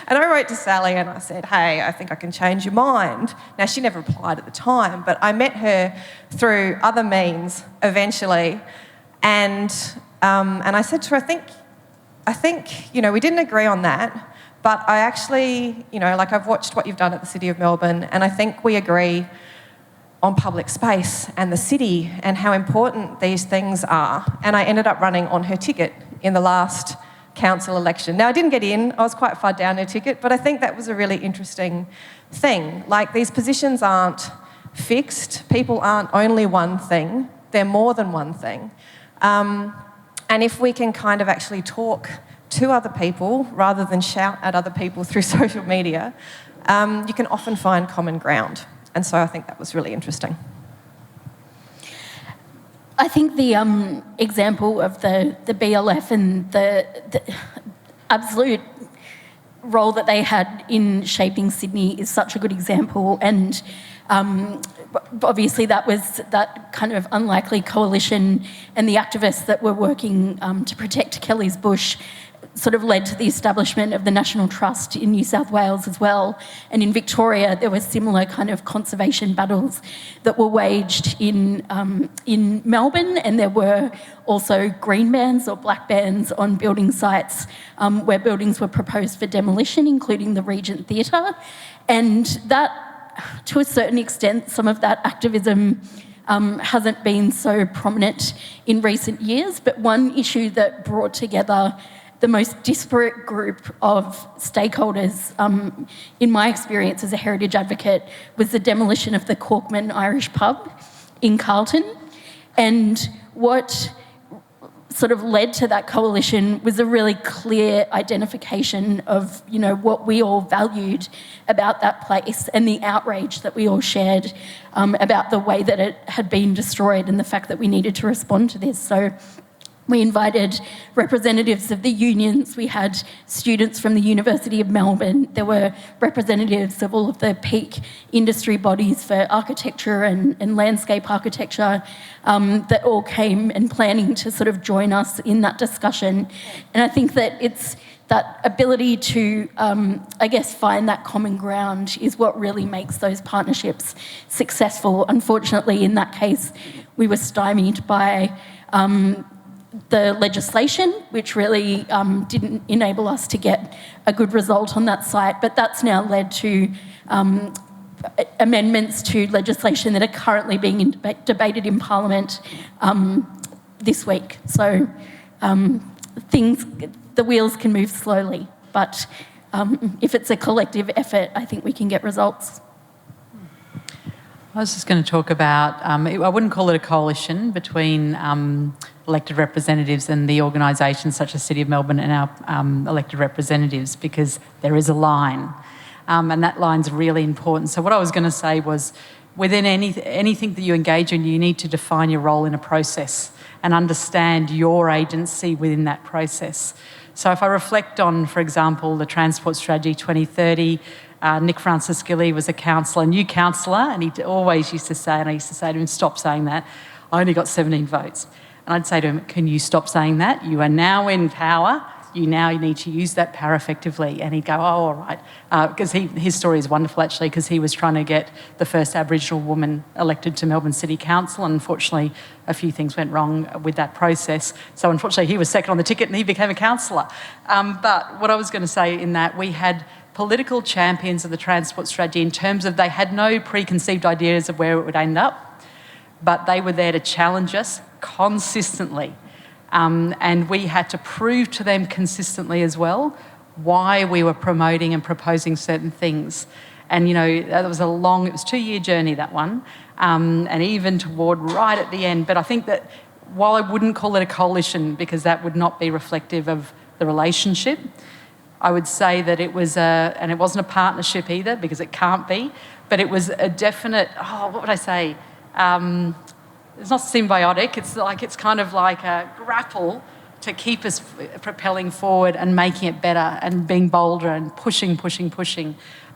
S4: And I wrote to Sally and I said, hey, I think I can change your mind. Now, she never replied at the time, but I met her through other means eventually. And I said to her, I think, we didn't agree on that, but I actually, I've watched what you've done at the City of Melbourne, and I think we agree on public space and the city and how important these things are. And I ended up running on her ticket in the last council election. Now, I didn't get in, I was quite far down her ticket, but I think that was a really interesting thing. These positions aren't fixed, people aren't only one thing, they're more than one thing. And if we can kind of actually talk to other people rather than shout at other people through social media, you can often find common ground. And so I think that was really interesting.
S5: I think the example of the BLF and the absolute role that they had in shaping Sydney is such a good example. And obviously that was that kind of unlikely coalition, and the activists that were working to protect Kelly's Bush sort of led to the establishment of the National Trust in New South Wales as well. And in Victoria, there were similar kind of conservation battles that were waged in Melbourne, and there were also green bans or black bans on building sites where buildings were proposed for demolition, including the Regent Theatre. And that, to a certain extent, some of that activism hasn't been so prominent in recent years, but one issue that brought together the most disparate group of stakeholders, in my experience as a heritage advocate, was the demolition of the Corkman Irish pub in Carlton. And what sort of led to that coalition was a really clear identification of, what we all valued about that place and the outrage that we all shared about the way that it had been destroyed and the fact that we needed to respond to this. So we invited representatives of the unions. We had students from the University of Melbourne. There were representatives of all of the peak industry bodies for architecture and landscape architecture that all came and planning to sort of join us in that discussion. And I think that it's that ability to, find that common ground is what really makes those partnerships successful. Unfortunately, in that case, we were stymied by the legislation, which really didn't enable us to get a good result on that site. But that's now led to amendments to legislation that are currently being debated in Parliament this week. So the wheels can move slowly, but if it's a collective effort, I think we can get results.
S2: I was just going to talk about, I wouldn't call it a coalition between elected representatives and the organisations such as City of Melbourne and our elected representatives, because there is a line, and that line's really important. So what I was going to say was, within anything that you engage in, you need to define your role in a process and understand your agency within that process. So if I reflect on, for example, the Transport Strategy 2030, Nick Franciscilli was a new councillor, and he always used to say, and I used to say to him, stop saying that, I only got 17 votes. And I'd say to him, can you stop saying that? You are now in power. You now need to use that power effectively. And he'd go, oh, all right. Because his story is wonderful, actually, because he was trying to get the first Aboriginal woman elected to Melbourne City Council, and unfortunately a few things went wrong with that process. So unfortunately he was second on the ticket and he became a councillor. But what I was going to say in that, we had political champions of the transport strategy in terms of they had no preconceived ideas of where it would end up, but they were there to challenge us consistently. And we had to prove to them consistently as well why we were promoting and proposing certain things. And, you know, it was a 2-year journey, that one, and even toward right at the end. But I think that while I wouldn't call it a coalition, because that would not be reflective of the relationship, I would say that it was and it wasn't a partnership either, because it can't be, but it was a definite, what would I say? It's not symbiotic, it's kind of like a grapple to keep us propelling forward and making it better and being bolder and pushing.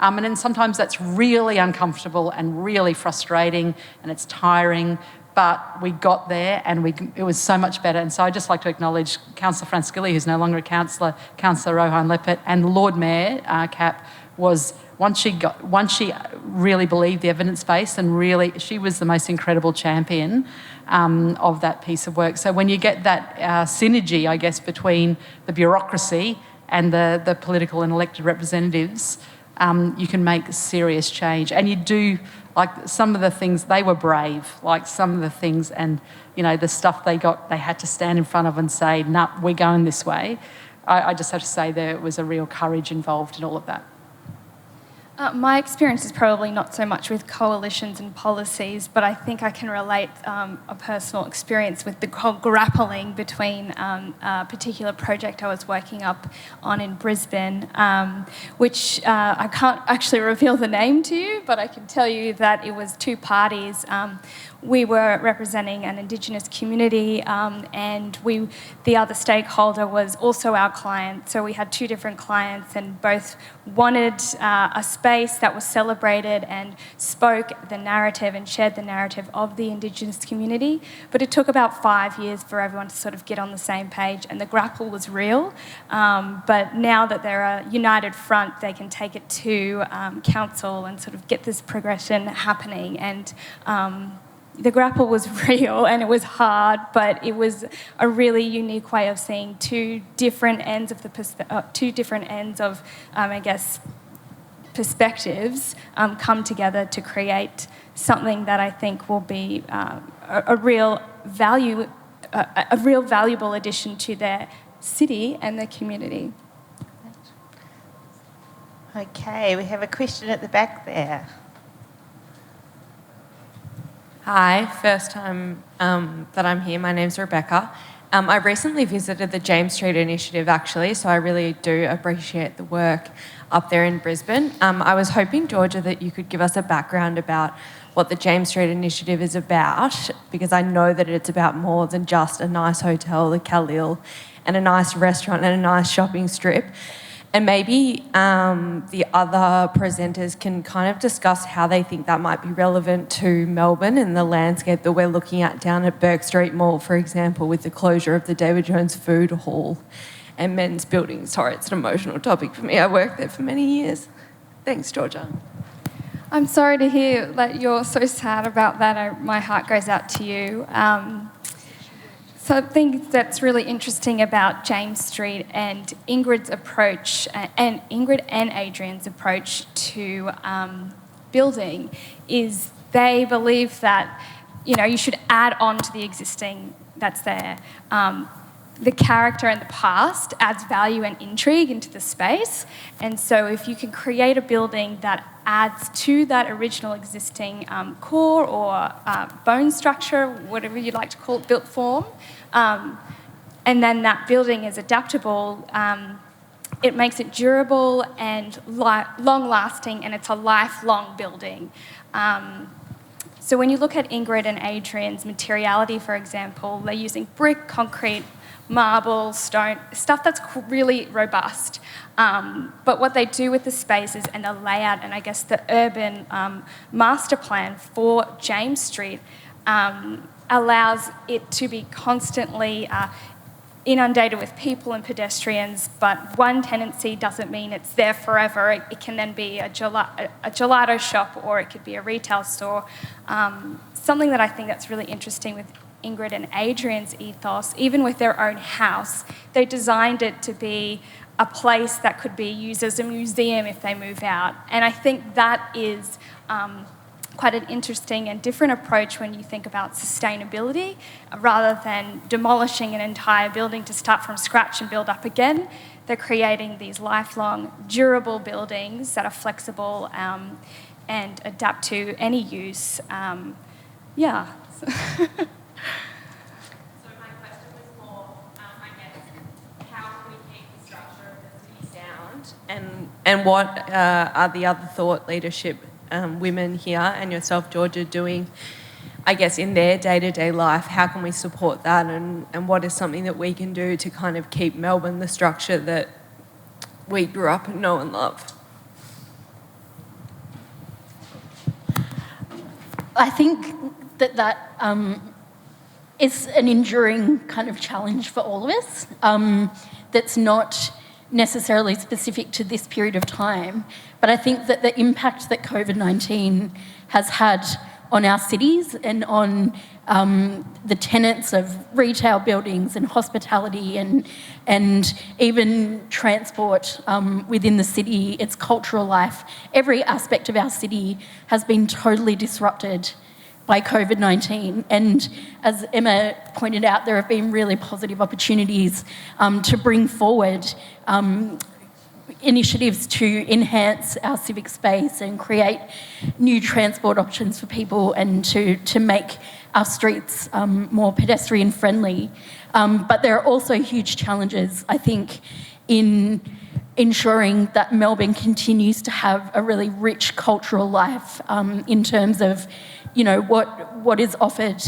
S2: And then sometimes that's really uncomfortable and really frustrating and it's tiring, but we got there and it was so much better. And so I'd just like to acknowledge Councillor Franciscilli, who's no longer a councillor, Councillor Rohan Lepet, and the Lord Mayor, Cap, was once she really believed the evidence base, and really she was the most incredible champion of that piece of work. So when you get that synergy, I guess, between the bureaucracy and the political and elected representatives, you can make serious change. And you do, like some of the things, they were brave, like some of the things, and you know, the stuff they had to stand in front of and say, nah, we're going this way. I just have to say there was a real courage involved in all of that.
S3: My experience is probably not so much with coalitions and policies, but I think I can relate a personal experience with the whole grappling between a particular project I was working up on in Brisbane, which I can't actually reveal the name to you, but I can tell you that it was two parties. We were representing an Indigenous community, and the other stakeholder was also our client. So we had two different clients, and both wanted a space that was celebrated and spoke the narrative and shared the narrative of the Indigenous community. But it took about 5 years for everyone to sort of get on the same page, and the grapple was real. But now that they're a united front, they can take it to council and sort of get this progression happening. And the grapple was real and it was hard, but it was a really unique way of seeing two different ends of I guess, perspectives come together to create something that I think will be a real valuable addition to their city and their community.
S1: Okay, we have a question at the back there.
S7: Hi, first time that I'm here. My name's Rebecca. I recently visited the James Street Initiative, actually, so I really do appreciate the work up there in Brisbane. I was hoping, Georgia, that you could give us a background about what the James Street Initiative is about, because I know that it's about more than just a nice hotel, the Calal, and a nice restaurant and a nice shopping strip. And maybe the other presenters can kind of discuss how they think that might be relevant to Melbourne and the landscape that we're looking at down at Bourke Street Mall, for example, with the closure of the David Jones Food Hall and men's building. Sorry, it's an emotional topic for me. I worked there for many years. Thanks, Georgia.
S3: I'm sorry to hear that you're so sad about that. My heart goes out to you. So I think that's really interesting about James Street and Ingrid's approach, and Ingrid and Adrian's approach to building, is they believe that, you know, you should add on to the existing that's there. The character and the past adds value and intrigue into the space. And so if you can create a building that adds to that original existing core or bone structure, whatever you'd like to call it, built form, and then that building is adaptable, it makes it durable and long-lasting, and it's a lifelong building. So when you look at Ingrid and Adrian's materiality, for example, they're using brick, concrete, marble, stone, stuff that's really robust. But what they do with the spaces and the layout and I guess the urban master plan for James Street allows it to be constantly inundated with people and pedestrians, but one tenancy doesn't mean it's there forever. It can then be a gelato shop, or it could be a retail store. Something that I think that's really interesting with Ingrid and Adrian's ethos, even with their own house, they designed it to be a place that could be used as a museum if they move out. And I think that is quite an interesting and different approach when you think about sustainability, rather than demolishing an entire building to start from scratch and build up again. They're creating these lifelong, durable buildings that are flexible and adapt to any use. Yeah.
S7: So my question was more, I guess, how can we keep the structure of the city sound, and what are the other thought leadership women here and yourself, Georgia, doing, I guess, in their day-to-day life? How can we support that, and what is something that we can do to kind of keep Melbourne the structure that we grew up and know and love?
S5: I think that is an enduring kind of challenge for all of us, that's not necessarily specific to this period of time, but I think that the impact that COVID-19 has had on our cities and on the tenants of retail buildings and hospitality and even transport within the city, its cultural life, every aspect of our city has been totally disrupted by COVID-19. And as Emma pointed out, there have been really positive opportunities to bring forward initiatives to enhance our civic space and create new transport options for people and to make our streets more pedestrian friendly. But there are also huge challenges, I think, in ensuring that Melbourne continues to have a really rich cultural life in terms of, you know, what is offered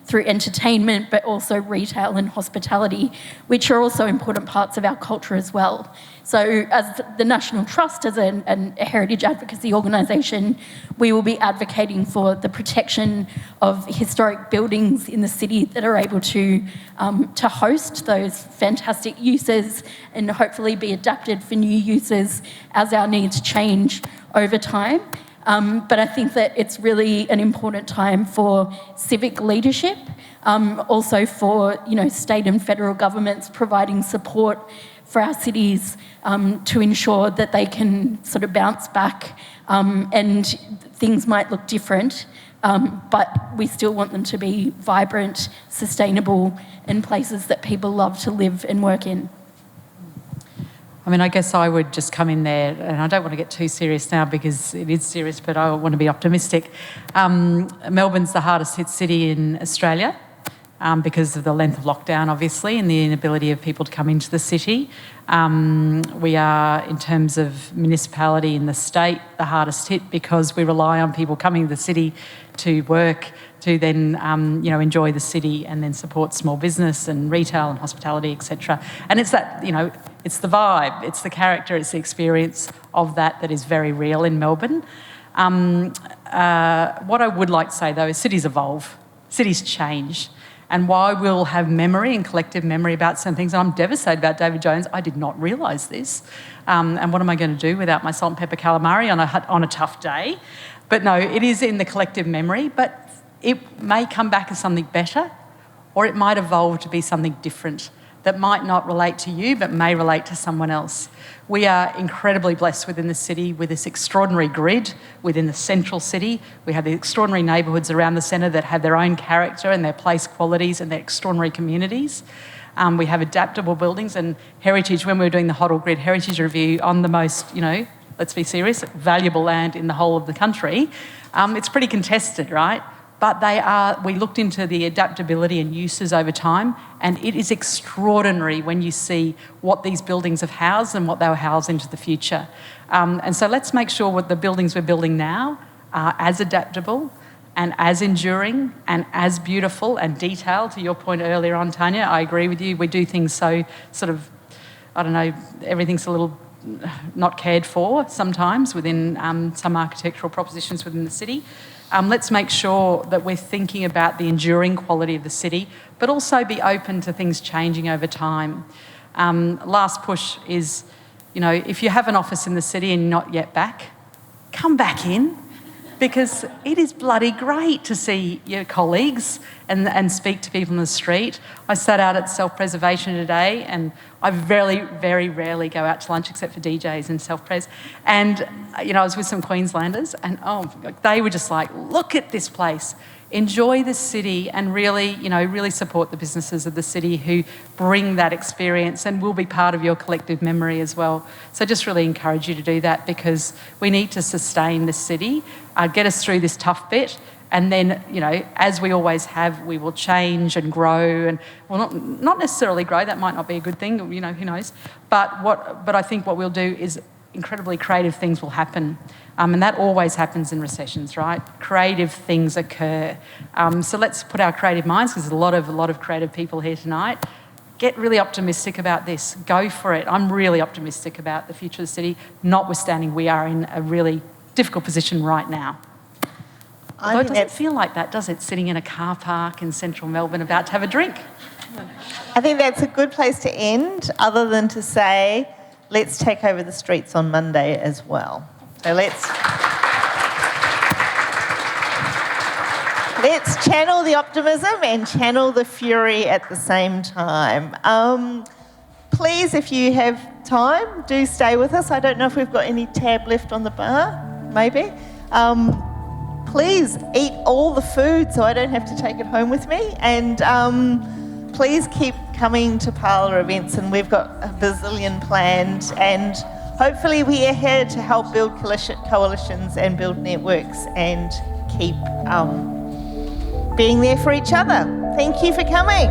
S5: through entertainment, but also retail and hospitality, which are also important parts of our culture as well. So as the National Trust, as a heritage advocacy organisation, we will be advocating for the protection of historic buildings in the city that are able to host those fantastic uses and hopefully be adapted for new uses as our needs change over time. But I think that it's really an important time for civic leadership, also for, you know, state and federal governments providing support for our cities to ensure that they can sort of bounce back, and things might look different, but we still want them to be vibrant, sustainable, and places that people love to live and work in.
S2: I mean, I guess I would just come in there, and I don't want to get too serious now because it is serious, but I want to be optimistic. Melbourne's the hardest hit city in Australia because of the length of lockdown, obviously, and the inability of people to come into the city. We are, in terms of municipality in the state, the hardest hit because we rely on people coming to the city to work, to then enjoy the city and then support small business and retail and hospitality, etc. And it's that, it's the vibe, it's the character, it's the experience of that is very real in Melbourne. What I would like to say, though, is cities evolve, cities change. And while we'll have memory and collective memory about some things, and I'm devastated about David Jones, I did not realise this. And what am I going to do without my salt and pepper calamari on a tough day? But no, it is in the collective memory, but it may come back as something better, or it might evolve to be something different that might not relate to you but may relate to someone else. We are incredibly blessed within the city with this extraordinary grid within the central city. We have the extraordinary neighbourhoods around the centre that have their own character and their place qualities and their extraordinary communities. We have adaptable buildings and heritage. When we were doing the Hoddle Grid Heritage Review on the most, let's be serious, valuable land in the whole of the country, it's pretty contested, right? But we looked into the adaptability and uses over time, and it is extraordinary when you see what these buildings have housed and what they'll house into the future. And so let's make sure what the buildings we're building now are as adaptable and as enduring and as beautiful and detailed. To your point earlier on, Tanya, I agree with you. We do things so sort of, everything's a little not cared for sometimes within some architectural propositions within the city. Let's make sure that we're thinking about the enduring quality of the city, but also be open to things changing over time. Last push is, if you have an office in the city and you're not yet back, come back in, because it is bloody great to see your colleagues and speak to people in the street. I sat out at self-preservation today, and I very, very rarely go out to lunch except for DJs and self-pres. And, I was with some Queenslanders, and they were just like, look at this place. Enjoy the city and really, really support the businesses of the city who bring that experience and will be part of your collective memory as well. So just really encourage you to do that, because we need to sustain the city, get us through this tough bit, and then, as we always have, we will change and grow, and not necessarily grow. That might not be a good thing, who knows. But I think what we'll do is incredibly creative things will happen. And that always happens in recessions, right? Creative things occur. So let's put our creative minds, because there's a lot of creative people here tonight. Get really optimistic about this. Go for it. I'm really optimistic about the future of the city, notwithstanding we are in a really difficult position right now. Although it doesn't feel like that, does it? Sitting in a car park in central Melbourne about to have a drink.
S1: I think that's a good place to end, other than to say, let's take over the streets on Monday as well. So let's channel the optimism and channel the fury at the same time. Please, if you have time, do stay with us. I don't know if we've got any tab left on the bar, maybe. Please eat all the food so I don't have to take it home with me. And please keep coming to Parlour events, and we've got a bazillion planned, and hopefully we are here to help build coalitions and build networks and keep being there for each other. Thank you for coming.